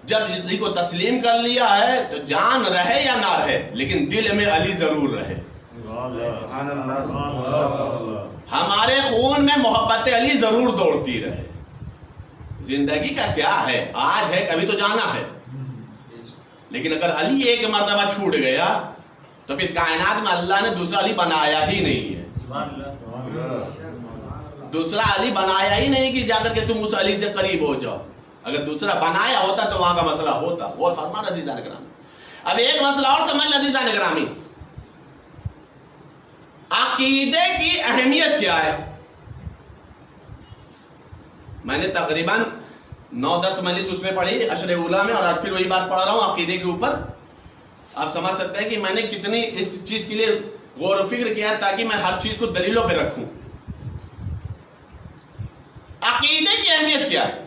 جب علی کو تسلیم کر لیا ہے تو جان رہے یا نہ رہے، لیکن دل میں علی ضرور رہے۔ ہمارے خون میں محبت علی ضرور دوڑتی رہے۔ زندگی کا کیا ہے، آج ہے کبھی تو جانا ہے، لیکن اگر علی ایک مرتبہ چھوٹ گیا تو پھر کائنات میں اللہ نے دوسرا علی بنایا ہی نہیں ہے، دوسرا علی بنایا ہی نہیں کہ جا کر کے تم اس علی سے قریب ہو جاؤ۔ اگر دوسرا بنایا ہوتا تو وہاں کا مسئلہ ہوتا۔ غور فرمان عزیزان گرامی، اب ایک مسئلہ اور سمجھ لیں عزیزان گرامی، عقیدے کی اہمیت کیا ہے؟ میں نے تقریباً 9-10 مجلس اس میں پڑھی عشر اولا میں، اور آج پھر وہی بات پڑھ رہا ہوں عقیدے کے اوپر۔ آپ سمجھ سکتے ہیں کہ میں نے کتنی اس چیز کے لیے غور و فکر کیا تاکہ میں ہر چیز کو دلیلوں پہ رکھوں۔ عقیدے کی اہمیت کیا ہے؟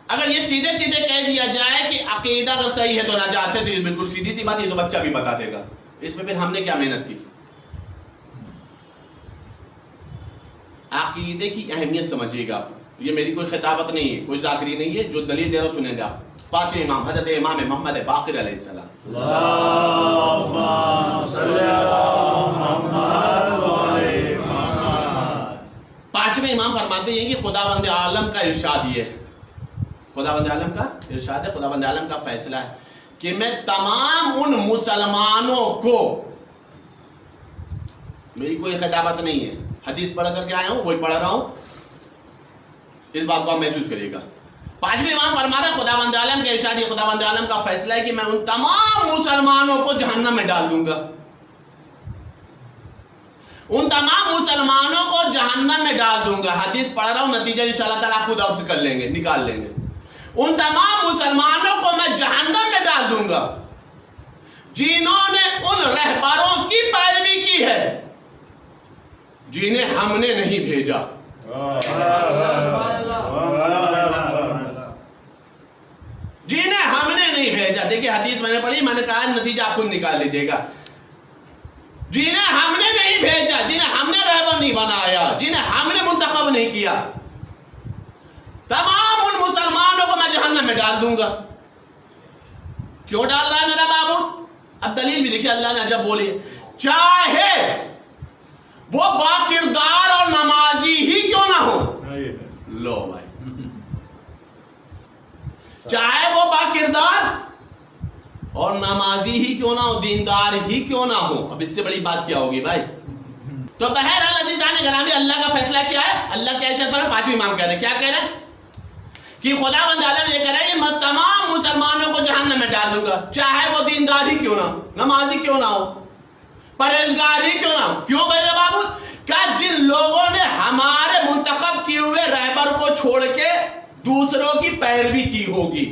اگر یہ سیدھے سیدھے کہہ دیا جائے کہ عقیدہ اگر صحیح ہے تو نجات ہے، تو یہ بالکل سیدھی سی بات، یہ تو بچہ بھی بتا دے گا، اس میں پھر ہم نے کیا محنت کی؟ عقیدے کی اہمیت سمجھیے گا، یہ میری کوئی خطابت نہیں ہے، کوئی ذاکری نہیں ہے، جو دلیل دے رہا ہوں سنیں گے آپ۔ 5ویں امام حضرت امام محمد باقر علیہ السلام، اللہم صلی علی محمد و علی محمد۔ 5ویں امام فرماتے ہیں کہ خداوند عالم کا ارشاد یہ ہے، خداوند عالم کا ارشاد ہے، خداوند عالم کا فیصلہ ہے کہ میں تمام ان مسلمانوں کو، میری کوئی خطابت نہیں ہے، حدیث پڑھ کر کے آیا ہوں، وہی پڑھ رہا ہوں، اس بات کو آپ محسوس کریے گا۔ 5ویں امام فرما رہا ہے خداوند عالم کے ارشاد، خداوند عالم کا فیصلہ ہے کہ میں ان تمام مسلمانوں کو جہنم میں ڈال دوں گا، ان تمام مسلمانوں کو جہنم میں ڈال دوں گا۔ حدیث پڑھ رہا ہوں، نتیجہ انشاءاللہ تعالیٰ خود عرض کر لیں گے، نکال لیں گے۔ ان تمام مسلمانوں کو میں جہنم میں ڈال دوں گا جنہوں نے ان رہبروں کی پیروی کی ہے جنہیں ہم نے نہیں بھیجا۔ جنہیں ہم نے نہیں بھیجا، دیکھیں حدیث میں نے پڑھی، میں نے کہا نتیجہ آپ خود نکال لیجئے گا۔ جنہیں ہم نے نہیں بھیجا، جنہیں ہم نے رہبر نہیں بنایا، جنہیں ہم نے منتخب نہیں کیا، تمام ان مسلمانوں کو میں جہنم میں ڈال دوں گا۔ کیوں ڈال رہا ہے میرا بابو؟ اب دلیل بھی دیکھیں، اللہ نے عجب بولی، چاہے وہ با کردار اور نمازی ہی کیوں نہ ہو. لو بھائی، چاہے وہ با کردار اور نمازی ہی کیوں نہ ہو، دیندار ہی کیوں نہ ہو. اب اس سے بڑی بات کیا ہوگی بھائی؟ تو بہرحال عزیزان گرامی، اللہ کا فیصلہ کیا ہے؟ اللہ کیا ارشاد فرمایا؟ پانچویں امام کہہ رہے ہیں، کیا کہہ رہے ہیں؟ کہ خداوند عالم یہ کہہ رہے ہیں کہ میں تمام مسلمانوں کو جہنم میں ڈال دوں گا، چاہے وہ دیندار ہی کیوں نہ ہو، نمازی کیوں نہ ہو، پرہیزگار ہی کیوں نہ ہو. کیوں میرے بابو؟ کہ جن لوگوں نے ہمارے منتخب کیے ہوئے رہبر کو چھوڑ کے دوسروں کی پیروی کی ہوگی.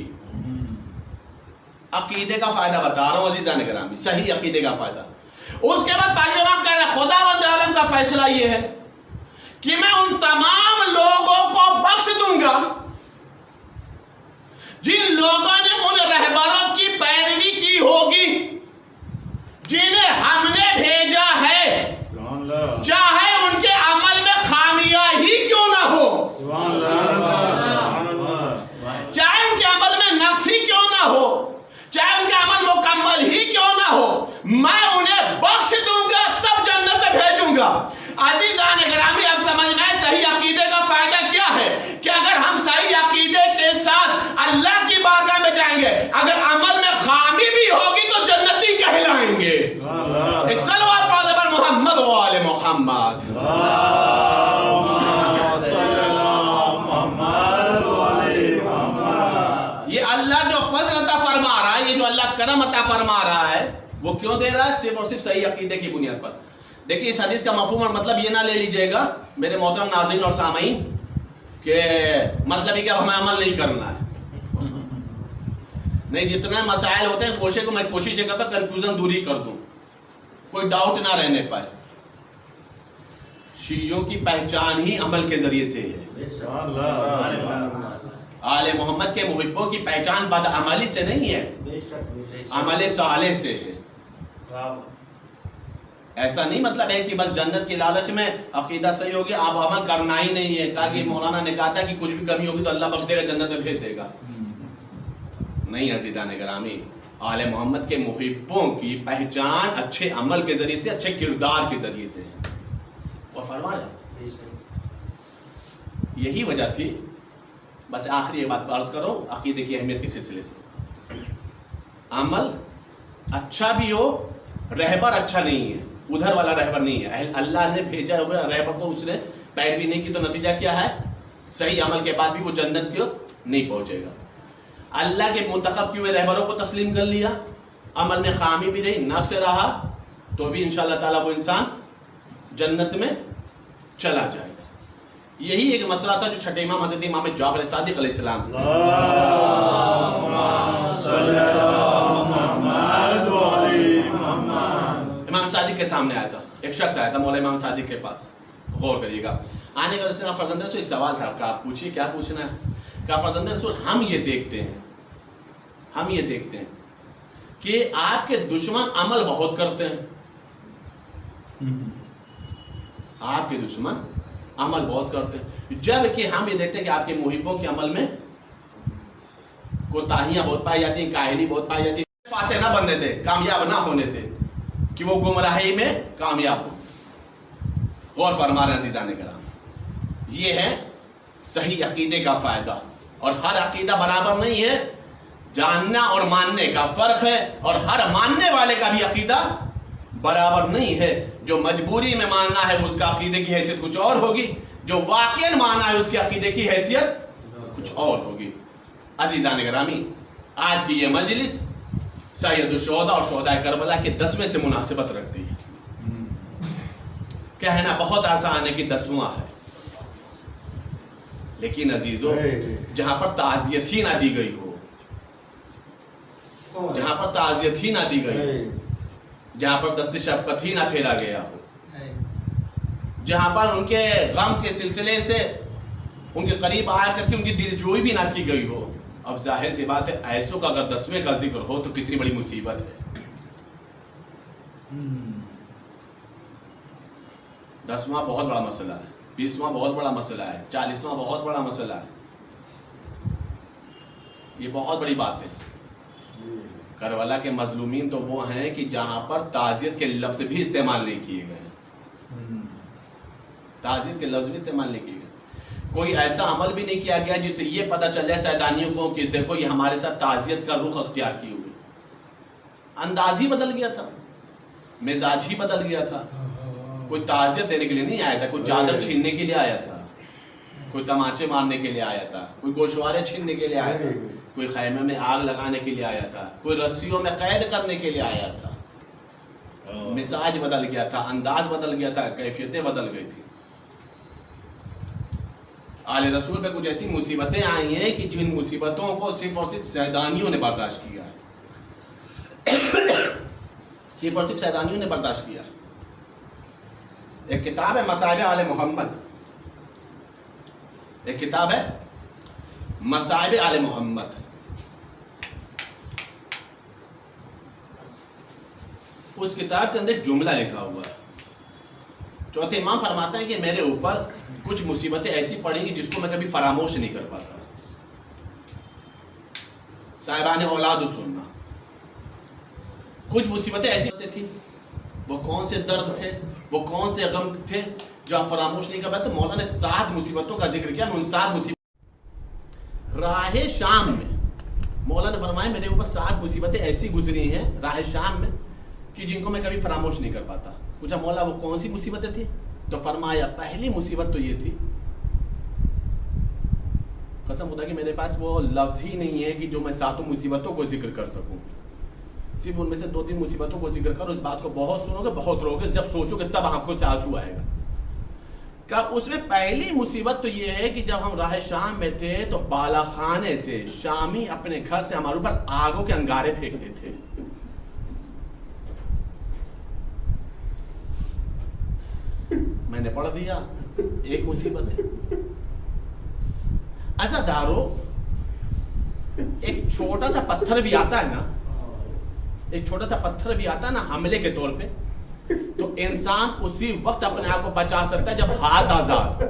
عقیدے کا فائدہ بتا رہا ہوں عزیزان گرامی، صحیح عقیدے کا فائدہ. اس کے بعد پانچویں امام کہہ رہے ہیں خداوند عالم کا فیصلہ یہ ہے کہ میں ان تمام لوگوں کو بخش دوں گا جن لوگوں نے ان رہبروں کی پیروی کی ہوگی جنہیں ہم نے بھیجا ہے، چاہے ان کے عمل میں خامیاں ہی کیوں نہ ہو، چاہے ان کے عمل میں نقص ہی کیوں نہ ہو، چاہے ان کا عمل مکمل ہی کیوں نہ ہو، میں انہیں بخش دوں گا، تب جنت میں بھیجوں گا. عزیزان گرامی، اب سمجھ میں صحیح عقیدے کا فائدہ کیا ہے؟ کہ اگر ہم صحیح عقیدے کے ساتھ اللہ کی بارگاہ میں جائیں گے، اگر عمل میں خامی بھی ہوگی تو جنتی کہلائیں گے. ایک صلوات پڑھو پر محمد و آل محمد. یہ اللہ جو فضل عطا فرما رہا ہے، یہ جو اللہ کرم عطا فرما رہا ہے، وہ کیوں دے رہا ہے؟ صرف اور صرف صحیح عقیدے کی بنیاد پر. دیکھیے اس حدیث کا مفہوم اور مطلب یہ نہ لے لیجئے گا میرے محترم ناظرین اور سامعین کہ مطلب یہ کہ اب ہمیں عمل نہیں کرنا ہے. نہیں، جتنے مسائل ہوتے ہیں میں کوشش یہ کرتا کنفیوژن دوری کر دوں، کوئی ڈاؤٹ نہ رہنے پائے. شیعوں کی پہچان ہی عمل کے ذریعے سے ہے. آل محمد کے محبوں کی پہچان بدعملی سے نہیں ہے، عمل صالح سے ہے. ایسا نہیں مطلب ہے کہ بس جنت کی لالچ میں عقیدہ صحیح ہو گیا اب عمل کرنا ہی نہیں ہے. کہا کہ مولانا نے کہا تھا کہ کچھ بھی کمی ہوگی تو اللہ بخش دے گا، جنت میں بھیج دے گا. نہیں عزیزان گرامی، آل محمد کے محبوں کی پہچان اچھے عمل کے ذریعے سے، اچھے کردار کے ذریعے سے ہے. اور فرمایا یہی وجہ تھی. بس آخری یہ بات عرض کرو عقیدے کی اہمیت کے سلسلے سے. عمل اچھا بھی ہو، رہبر اچھا نہیں ہے، ادھر والا رہبر نہیں ہے، اللہ نے بھیجا ہوا رہبر کو اس نے پیروی نہیں کی تو نتیجہ کیا ہے؟ صحیح عمل کے بعد بھی وہ جنت کی نہیں پہنچے گا. اللہ کے منتخب کیے ہوئے رہبروں کو تسلیم کر لیا، عمل میں خامی بھی رہی، نقص رہا، تو بھی انشاءاللہ تعالیٰ وہ انسان جنت میں چلا جائے گا. یہی ایک مسئلہ تھا جو چھٹے امام حضرت امام جعفر صادق علیہ السلام امام صادق کے سامنے آیا تھا. ایک شخص آیا تھا مولا امام صادق کے پاس. غور کریے گا، آنے کا اس نے فرزند رسول ایک سوال تھا کہ آپ پوچھیے کیا پوچھنا ہے. کہا فرزند رسول ہم یہ دیکھتے ہیں کہ آپ کے دشمن عمل بہت کرتے ہیں، آپ کے دشمن عمل بہت کرتے ہیں، جبکہ ہم یہ دیکھتے ہیں کہ آپ کے محبوں کے عمل میں کوتاہیاں بہت پائی جاتی ہیں، کاہلی بہت پائی جاتی ہے. فاتح نہ بننے دے، کامیاب نہ ہونے دے کہ وہ گمراہی میں کامیاب ہو. غور فرما رہے ہیں عزیزان کرام، یہ ہے صحیح عقیدے کا فائدہ. اور ہر عقیدہ برابر نہیں ہے، جاننا اور ماننے کا فرق ہے، اور ہر ماننے والے کا بھی عقیدہ برابر نہیں ہے. جو مجبوری میں ماننا ہے اس کا عقیدے کی حیثیت کچھ اور ہوگی، جو واقعاً ماننا ہے اس کے عقیدے کی حیثیت کچھ اور ہوگی. عزیزان گرامی، آج کی یہ مجلس سید الشہداء اور شہداء کربلا کے 10ویں سے مناسبت رکھتی ہے. کہنا بہت آسان ہے کہ 10واں ہے، لیکن عزیزو جہاں پر تعزیت ہی نہ دی گئی ہو، جہاں پر تعزیت ہی نہ دی گئی ہو، جہاں پر دست شفقت ہی نہ پھیلا گیا ہو، جہاں پر ان کے غم کے سلسلے سے ان کے قریب آیا کر کے ان کی دلجوئی بھی نہ کی گئی ہو، اب ظاہر سی بات ہے ایسوں کا اگر 10ویں کا ذکر ہو تو کتنی بڑی مصیبت ہے. 10واں بہت بڑا مسئلہ ہے، 20واں بہت بڑا مسئلہ ہے، 40واں بہت بڑا مسئلہ ہے. یہ بہت بڑی بات ہے. کربلا کے مظلومین تو وہ ہیں کہ جہاں پر تعزیت کے لفظ بھی استعمال نہیں کیے گئے. تعزیت کے لفظ بھی استعمال نہیں کیے گئے. کوئی ایسا عمل بھی نہیں کیا گیا جس سے یہ پتہ چل جائے سیدانیوں کو کہ دیکھو یہ ہمارے ساتھ تعزیت کا رخ اختیار کیے ہوئے. انداز ہی بدل گیا تھا, مزاج ہی بدل گیا تھا. کوئی تعزیت دینے کے لیے نہیں آیا تھا, کوئی چادر چھیننے کے لیے آیا تھا, کوئی تماچے مارنے کے لیے آیا تھا, کوئی گوشوارے چھیننے کے لیے آیا تھا, کوئی خیمے میں آگ لگانے کے لیے آیا تھا, کوئی رسیوں میں قید کرنے کے لیے آیا تھا. مزاج بدل گیا تھا, انداز بدل گیا تھا, کیفیتیں بدل گئی تھی. آل رسول پہ کچھ ایسی مصیبتیں آئی ہیں کہ جن مصیبتوں کو صرف اور صرف سیدانیوں نے برداشت کیا ہے. صرف اور صرف سیدانیوں نے برداشت کیا. ایک کتاب ہے مصائب آل محمد, ایک کتاب ہے مصائب آل محمد. اس کتاب کے اندر ایک جملہ لکھا ہوا ہے. چوتھے امام فرماتا ہے کہ میرے اوپر کچھ مصیبتیں ایسی پڑیں گی جس کو میں کبھی فراموش نہیں کر پاتا. صاحبان اولاد سننا, کچھ مصیبتیں ایسی تھیں, وہ کون سے درد تھے, وہ کون سے غم تھے جو ہم فراموش نہیں کر پاتے. تو مولانا نے 7 مصیبتوں کا ذکر کیا. میں ان 7 مصیبت راہ شام میں مولانا نے فرمایا میرے اوپر 7 مصیبتیں ایسی گزری ہیں راہ شام میں کہ جن کو میں کبھی فراموش نہیں کر پاتا. پوچھا مولا وہ کون سی مصیبتیں تھیں؟ تو فرمایا پہلی مصیبت تو یہ تھی, قسم خدا کہ میرے پاس وہ لفظ ہی نہیں ہے کہ جو میں 7 مصیبتوں کو ذکر کر سکوں. صرف ان میں سے 2-3 مصیبتوں کو ذکر کر, اس بات کو بہت سنو گے, بہت رو گے, جب سوچو گے تب آنکھوں سے آنسو آئے گا. کہ اس میں پہلی مصیبت تو یہ ہے کہ جب ہم راہ شام میں تھے تو بالا خانے سے شامی اپنے گھر سے ہمارے اوپر آگوں کے انگارے پھینکتے تھے. میں نے پڑھ دیا ایک مصیبت ہے. اچھا دارو, ایک چھوٹا سا پتھر بھی آتا ہے نا, ایک چھوٹا سا پتھر بھی آتا ہے نا حملے کے طور پہ, تو انسان اسی وقت اپنے آپ کو بچا سکتا ہے جب ہاتھ آزاد.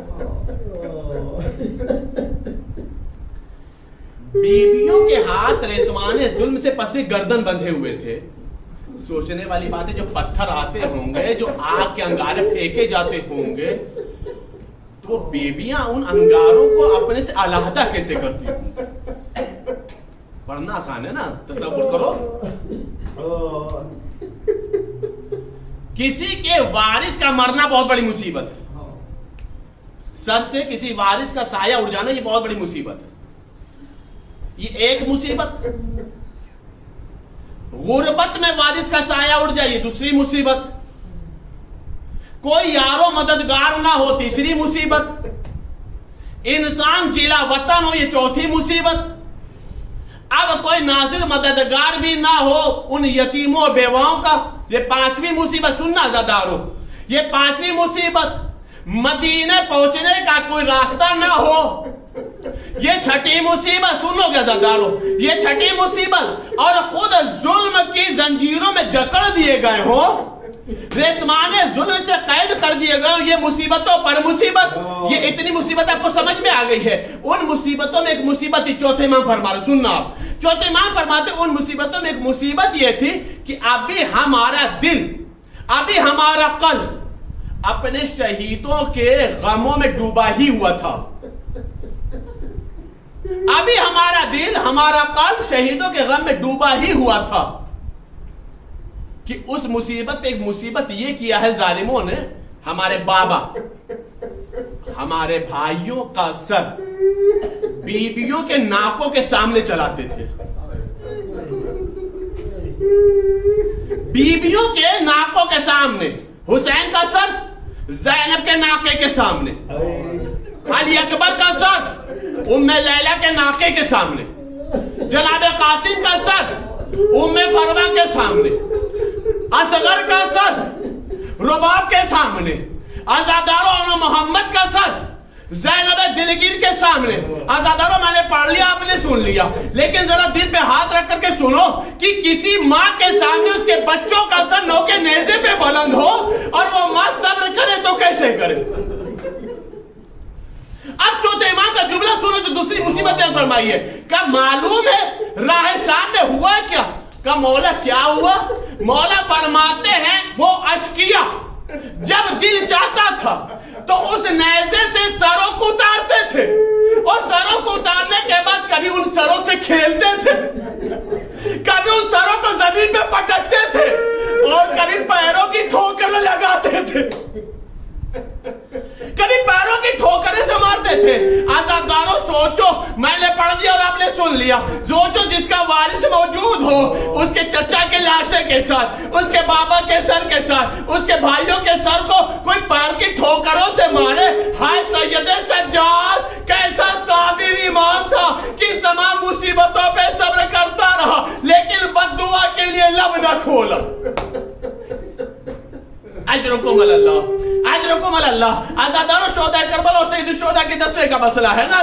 بیویوں کے ہاتھ رسوان ظلم سے پسی گردن بندھے ہوئے تھے. سوچنے والی بات ہے, جو پتھر آتے ہوں گے, جو آگ کے انگارے پھینکے جاتے ہوں گے, تو بیویاں ان انگاروں کو اپنے سے علیحدہ کیسے کرتی ہوں. پڑھنا آسان ہے نا, تصور کرو. کسی کے وارث کا مرنا بہت بڑی مصیبت ہے. سر سے کسی وارث کا سایہ اڑ جانا یہ بہت بڑی مصیبت ہے. یہ ایک مصیبت. غربت میں وارث کا سایہ اڑ جائے یہ دوسری مصیبت. کوئی یارو مددگار نہ ہو تیسری مصیبت. انسان جلا وطن ہو یہ چوتھی مصیبت. اب کوئی ناظر مددگار بھی نہ ہو ان یتیموں اور بیواؤں کا, یہ 5ویں مصیبت. سننا زدارو, یہ 5ویں مصیبت. مدینے پہنچنے کا کوئی راستہ نہ ہو, یہ 6ٹھی مصیبت. سنو گے زدارو, یہ 6ٹھی مصیبت. اور خود ظلم کی زنجیروں میں جکڑ دیے گئے ہو, رسمان ظلم سے قید کر دیے گئے ہو, یہ مصیبتوں پر مصیبت. یہ اتنی مصیبت آپ کو سمجھ میں آ گئی ہے. ان مصیبتوں میں ایک مصیبت تھی, چوتھے امام فرما رہے, سننا آپ, چوتھے امام فرماتے ان مصیبتوں میں ایک مصیبت یہ تھی کہ ابھی ہمارا دل, ابھی ہمارا قلب اپنے شہیدوں کے غموں میں ڈوبا ہی ہوا تھا. ابھی ہمارا دل, ہمارا قلب شہیدوں کے غم میں ڈوبا ہی ہوا تھا کہ اس مصیبت پہ ایک مصیبت یہ کیا ہے ظالموں نے, ہمارے بابا, ہمارے بھائیوں کا سر بیویوں کے ناکوں کے سامنے چلاتے تھے. بیویوں کے ناکوں کے سامنے. حسین کا سر زینب کے ناکے کے سامنے, علی اکبر کا سر ام لیلہ کے ناکے کے سامنے, جناب قاسم کا سر ام فروہ کے سامنے, اصغر کا سر رباب کے سامنے, عزادارو محمد کا سر زینب دلگیر کے سامنے. عزادارو میں نے پڑھ لیا, آپ نے سن لیا, لیکن ذرا دل پہ ہاتھ رکھ کر کے سنو کہ کسی ماں کے سامنے اس کے بچوں کا سر نوکے نیزے پہ بلند ہو اور وہ ماں صبر کرے تو کیسے کرے. اب چوتھے امام کا جملہ سنو جو دوسری مصیبت نے فرمائی ہے. کیا معلوم ہے راہ شام میں ہوا کیا؟ کہ مولا کیا ہوا؟ مولا فرماتے ہیں وہ اشکیا جب دل چاہتا تھا تو اس نیزے سے سروں کو اتارتے تھے اور سروں کو اتارنے کے بعد کبھی ان سروں سے کھیلتے تھے, کبھی ان سروں کو زمین پہ پٹکتے تھے اور کبھی پیروں کی ٹھوکریں لگاتے تھے, کبھی پیروں کی ٹھوکریں سے مارتے تھے. آزاداروں سوچو, میں نے پڑھ دیا اور آپ نے سن لیا, سوچو جس کا وارث موجود ہو اس کے چچا کے لاشے کے ساتھ, اس کے بابا کے سر کے ساتھ, اس کے بھائیوں کے سر کو کوئی پیر کی ٹھوکروں سے مارے. ہائے سید سجاد کیسا صابر امام تھا کہ تمام مصیبتوں پہ صبر کرتا رہا لیکن بد دعا کے لیے لب نہ کھولا. اجرکم اللہ, اجرکم اللہ. آزاداروں شہداء کربلا اور سید الشہداء کی تصویر کا مسئلہ ہے نا.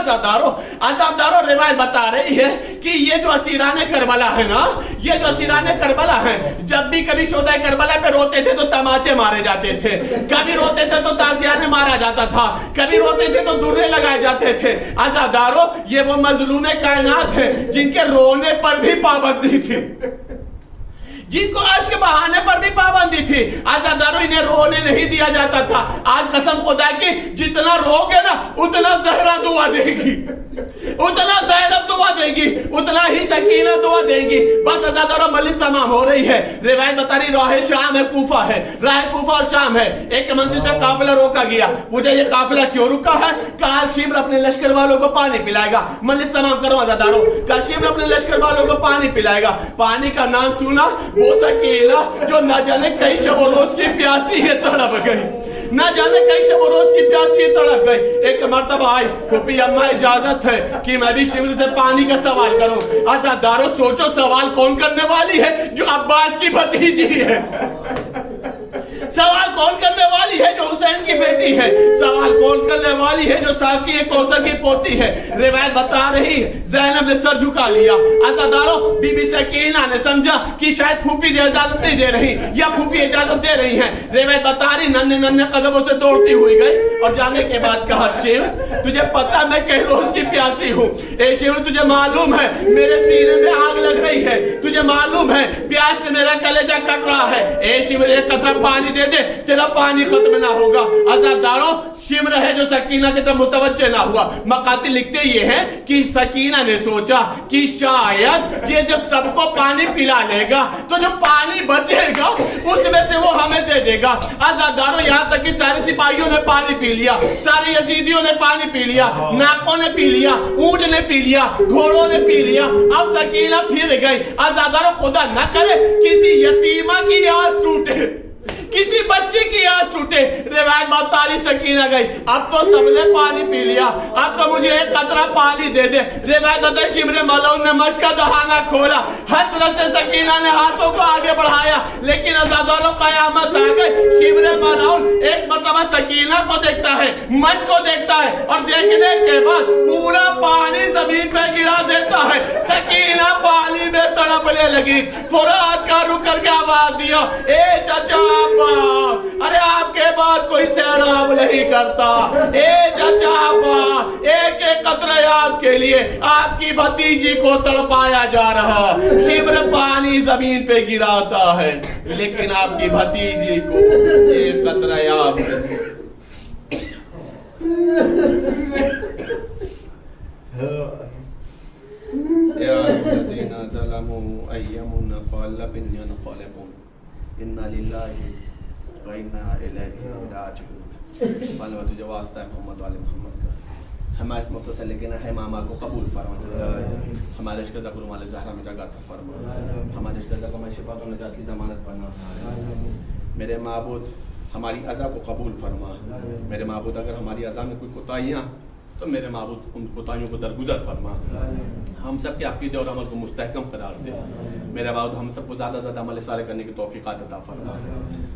آزاداروں روایت بتا رہی ہے کہ یہ جو اسیران کربلا ہے نا, یہ جو اسیران کربلا ہیں, جب بھی کبھی شہداء کربلا پہ روتے تھے تو تماچے مارے جاتے تھے, کبھی روتے تھے تو تازیانے مارا جاتا تھا, کبھی روتے تھے تو درے لگائے جاتے تھے. آزاداروں یہ وہ مظلوم کائنات ہیں جن کے رونے پر بھی پابندی تھی, جن کو عشق بہانے پر بھی پابندی تھی. آزاداروں انہیں رونے نہیں دیا جاتا تھا. آج قسم خدا کی جتنا رو گے نا اتنا زہرا دعا دے گی, اتنا زینب دعا دے گی, اتنا ہی سکینہ دعا دے گی. بس آزاداروں مجلس تمام ہو رہی ہے. روایت بتا رہی راہ شام ہے, کوفہ ہے, راہ کوفہ اور شام ہے. ایک منزل پہ قافلہ روکا گیا. مجھے یہ قافلہ کیوں رکا ہے؟ کہا شمر اپنے لشکر والوں کو پانی پلائے گا. مجلس تمام کرو آزاداروں. کہا شمر اپنے لشکر والوں کو پانی پلائے گا. پانی کا نام سنا, وہ سکینہ جو نہ جانے کئی شب و روز کی پیاسی ہے تڑپ گئی, نہ جانے کئی شب و روز کی پیاسی ہے تڑپ گئی. ایک مرتبہ آئی, پھوپھی اماں اجازت ہے کہ میں بھی شمر سے پانی کا سوال کروں. آزاداروں سوچو سوال کون کرنے والی ہے؟ جو عباس کی بھتیجی ہے. سوال کون کرنے والی ہے؟ جو حسین کی بیٹی ہے. سوال کون کرنے والی ہے؟ جو ساقی کوثر کی پوتی ہے. روایت بتا رہی ہے زینب نے سر جھکا لیا. آزاداروں بی بی سکینہ نے سمجھا کہ شاید پھوپھی اجازت نہیں دے رہی یا پھوپھی اجازت دے رہی ہیں. روایت بتا رہی ننھے قدموں سے دوڑتی ہوئی گئی اور جانے کے بعد کہا شیو تجھے پتا میں کئی روز کی پیاسی ہوں. اے شیو تجھے معلوم ہے میرے سینے میں آگ لگ رہی ہے, تجھے معلوم ہے پیاس سے میرا کلیجہ کٹ رہا ہے. اے شیو ایک قطرہ پانی دے دے, تیرا پانی ختم نہ ہوگا. آزاداروں شمر ہے جو سکینہ کی طرف متوجہ نہ ہوا. مقاتی لکھتے یہ ہیں کہ سکینہ نے سوچا کہ شاید یہ جب سب کو پانی پلا لے گا تو جو پانی بچے گا اس میں سے وہ ہمیں دے دے گا. آزاداروں یہاں تک کہ سارے سپاہیوں نے پانی پی لیا, سارے یزیدیوں نے پانی پی لیا, ناکوں نے پی لیا, اونٹ نے پی لیا, گھوڑوں نے پی لیا. اب سکینہ پھر گئی. آزاداروں خدا نہ کرے کسی یتیمہ کی آس ٹوٹے, کسی بچے کی آس ٹوٹے. روایت بات تاری سکینہ گئی, اب تو سب نے پانی پی لیا, اب تو مجھے ایک قطرہ پانی دے دے. روایت بتا شمر ملعون نے مشک کا دہانہ کھولا. حسرت سے سکینہ نے ہاتھوں کو آگے بڑھایا لیکن آزاداروں قیامت آ گئی. شمر ملعون ایک مرتبہ سکینہ کو دیکھتا ہے, مشک کو دیکھتا ہے اور دیکھنے کے بعد پورا پانی زمین پہ گرا دیتا ہے. سکینہ پانی میں تڑپنے لگی. فرات کا رک کر کے آواز دیا, اے چچا ارے آپ کے بعد کوئی سیراب نہیں کرتا. اے چچا ابا ایک ایک قطرہ آپ کے لیے آپ کی بھتیجی کو تڑپایا جا رہا. شمر پانی زمین پہ گراتا ہے لیکن آپ کی بھتیجی کو ایک قطرہ آپ سے یا الذین ظلموا ایمن قلب ینقلبون انا للہ وَإِنَّا إِلَيْهِ رَاجِعُونَ. والے تجھے واسطہ ہے محمد والے محمد کا, ہمارے اس مختصر لیکن ہے ماما کو قبول فرما, ہمارے عشق ذکر والے زہرا میں جگہ عطا فرما, ہمارے عشق ذکر میں شفاعت و نجات کی ضمانت بنا. میرے معبود ہماری عزا کو قبول فرما. میرے معبود اگر ہماری عزا میں کوئی کوتاہیاں تو میرے معبود ان کوتاہیوں کو درگزر فرما. ہم سب کے عقیدے اور عمل کو مستحکم قرار دے. میرے معبود ہم سب کو زیادہ زیادہ عمل صالح کرنے کی توفیقات عطا فرما.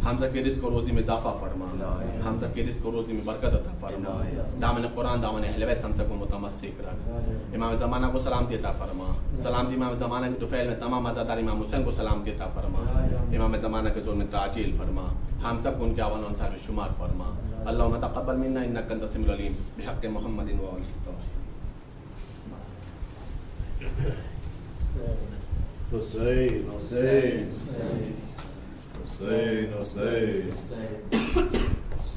ہم سب کے رزق و روزی میں اضافہ فرما. ہم سب کے رزق و روزی میں برکت عطا فرما. دامن قرآن دامن اہل بیت ہم سب کو متمسک رکھ. امام زمانہ کو سلامتی عطا فرما. سلامتی امام زمانہ کے طفیل میں تمام عزادار امام حسین کو سلامتی عطا فرما. امام زمانہ کے زور میں تعجیل فرما. ہم سب کو ان کے اعوان و انصار میں شمار فرما. اللہم تقبل منا انک انت السمیع العلیم بحق محمد و آلہ الطاہرین. حسین حسین حسین حسین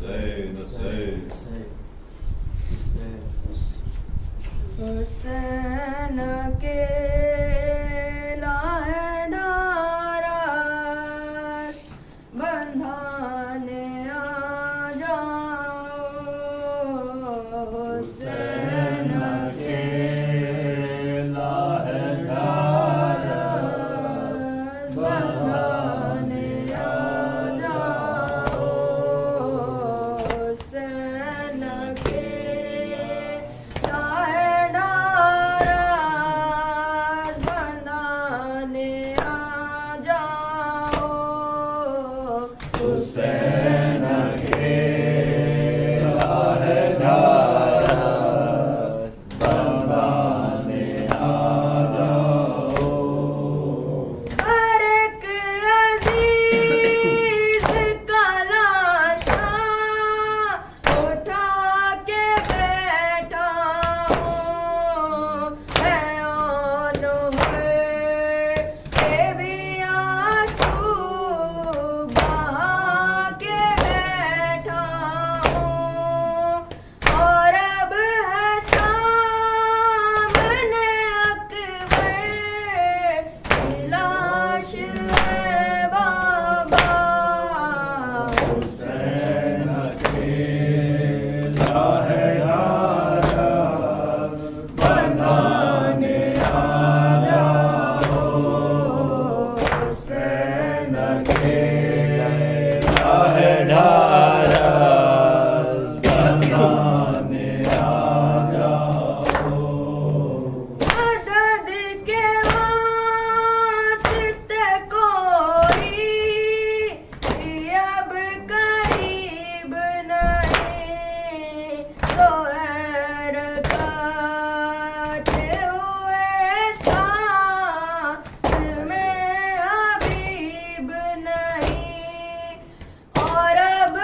حسین حسین حسین کے لائے ڈھارس بندھانے آ جاؤ حسین کے بندھانے آ جاؤ حسین کے لائے ڈھارس بندھانے آ جاؤ حسین کے لاہ ڈھارس بندھانے آ جاؤ ہر ایک عزیز کا لاشا اٹھا کے بیٹھا ہوں ہے آن کے بھی آنسو بہا کے بیٹھا ہوں اور اب ہے سامنے اکبر کی لاش ہے بابا حسین کے لاہ ڈھارس بندھانے آ جاؤ حسین کے لاہ ڈھارس بندھانے آ جاؤ مدد کے واسطے کوئی اب قریب نہیں تو حرکاتے ہوئے ساتھ میں حبیب نہیں اور اب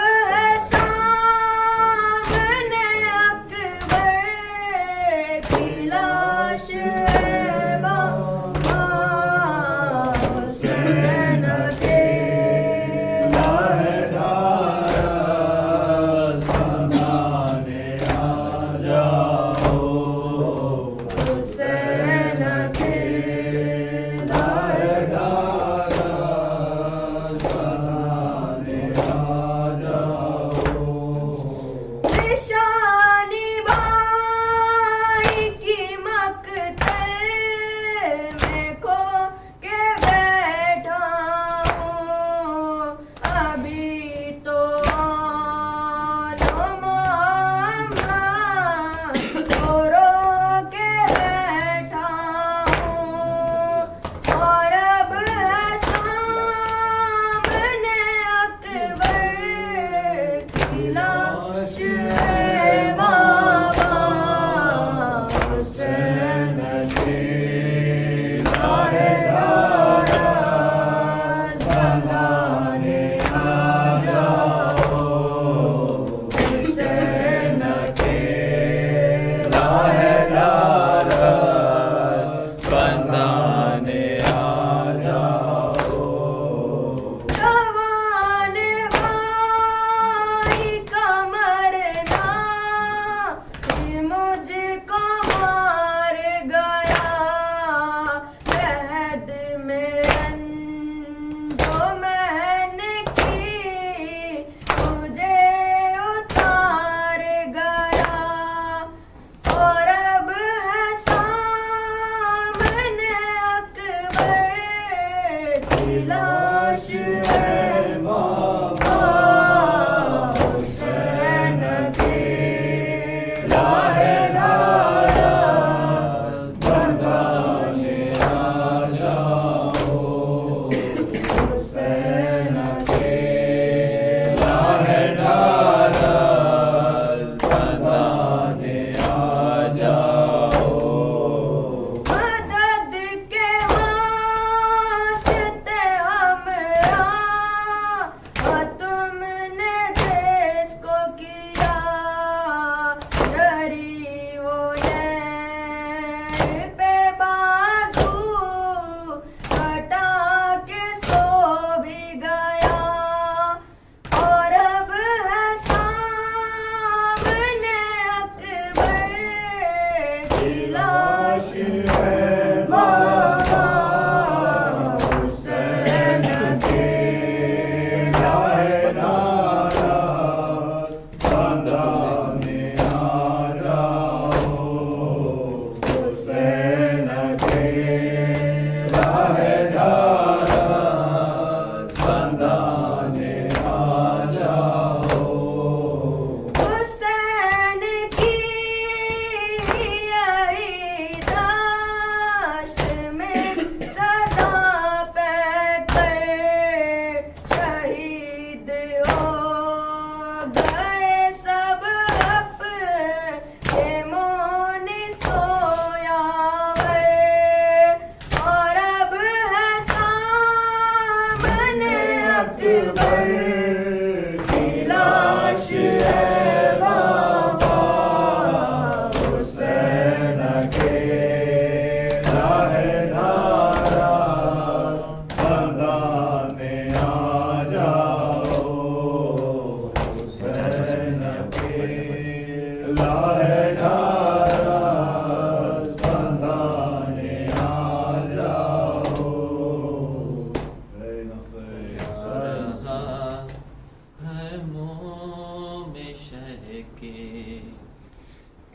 کے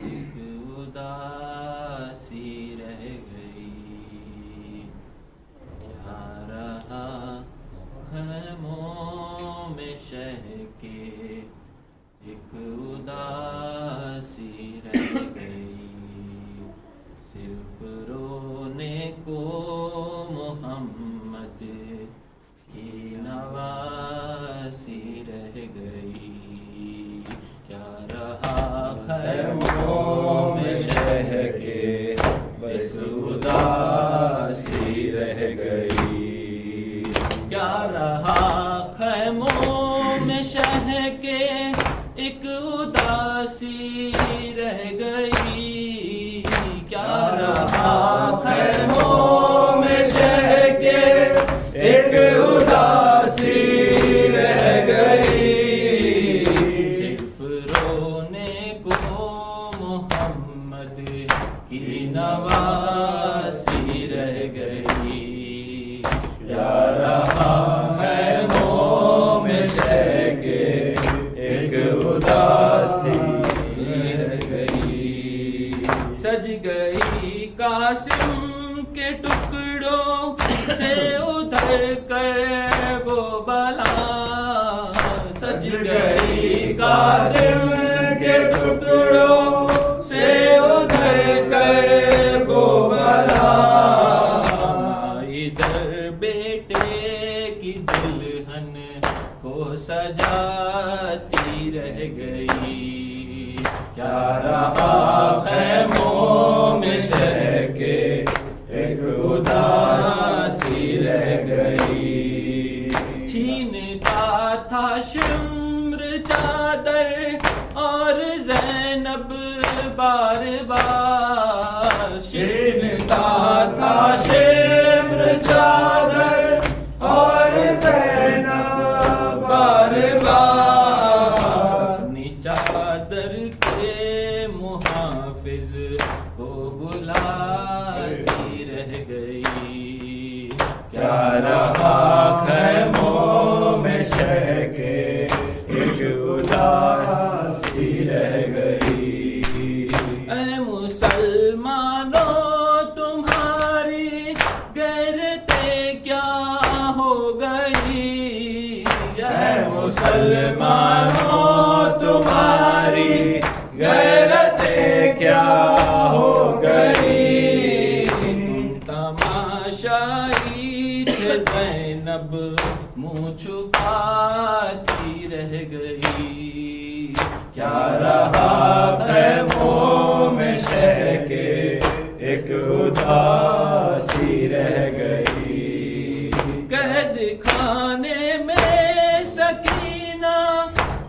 ایک اداسی رہ گئی، کیا رہا خیموں میں شہ کے ایک اداسی رہ گئی، صرف رونے کو محمد کی نواسی رہ گئی، کیا رہا خیموں میں شہ کے بس اداسی رہ گئی، کیا رہا خیموں میں شہ کے ایک اداسی رہ گئی، کیا رہا خیموں میں شہ کے ایک اداسی رہ گئی، صرف رونے کو محمد کی نواسی رہ گئی، کیا رہا خیموں میں شہ کے ایک اداسی رہ گئی، سج گئی قاسم کے ٹکڑوں سے ادھر کر وہ بلا، سج گئی قاسم کے ٹکڑوں سے ادھر کر وہ بلا، ادھر بیٹے کی دلہن کو سجاتی رہ گئی، کیا رہا خیموں میں شہ کے ایک اداسی رہ گئی، چھینتا تھا شمر چادر اور زینب بار بار، چھینتا تھا شمر چادر اور زینب بار بار، اپنی چادر کے محافظ کو بلاتی رہ گئی، کیا رہا خیموں میں شہ کے ایک اداسی رہ گئی، اے مسلمانوں تمہاری غیرتیں کیا ہو گئی، اے مسلمانوں تمہاری غیرتیں کیا ہو گئی، تماشائی تھے زینب منہ چھپاتی رہ گئی، کیا رہا خیموں میں شہ کے ایک اداسی رہ گئی، قید خانے میں سکینہ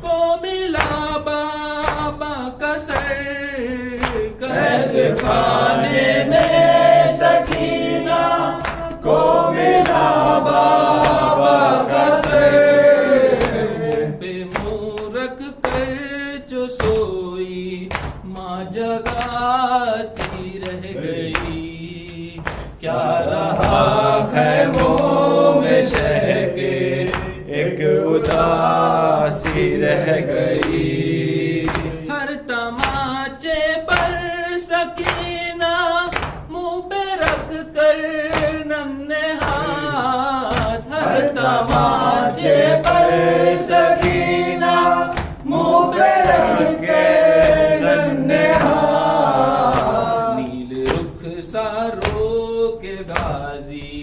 کو ملا بابا کا سر، قید خانے میں سکینہ کو ملا بابا کا سر، پہ منہ رکھ کر جو سوئی ماں جگاتی رہ گئی، کیا رہا خیموں میں شہ کے ایک اداسی رہ گئی، ہر تماچے پر سکینہ منہ پہ رکھ کر ننھے ہاتھ، ہر تماچے پر سکینہ منہ پہ رکھ کے ننھے ہاتھ، نیل رخ ساروں کے غازی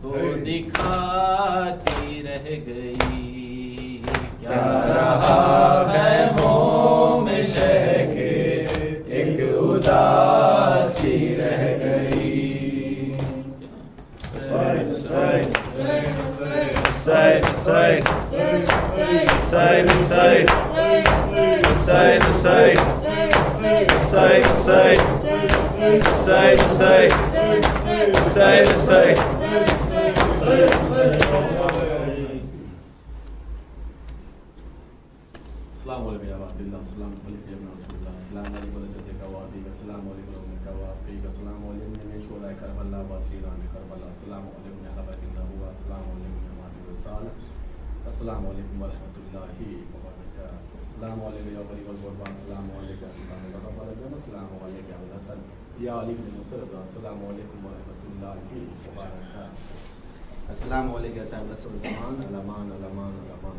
کو دکھاتی رہ گئی، کیا رہا خیموں میں شہ کے ایک اداسی رہ گئی، side side side side side side side side side side side side side side السلام علیکم یا عبد اللہ، السلام علیکم یا رسول اللہ، السلام علیکم ورحمۃ اللہ وبرکاتہ، السلام علیکم ورحمۃ اللہ وبرکاتہ، السلام علیکم من شہداء کربلا واسیران کربلا، السلام علیکم یا حبیب اللہ، السلام علیکم یا مادر رسالہ، السلام علیکم ورحمۃ اللہ وبرکاتہ۔ السلام علیکم یا قریب القربان، السلام علیکم السلام علیکم الحسن یا علی بن مسرد، السلام علیکم ورحمۃ اللہ وبرکاتہ. السلام علیکم صاحب رسول زمان، علمان علمان علمان.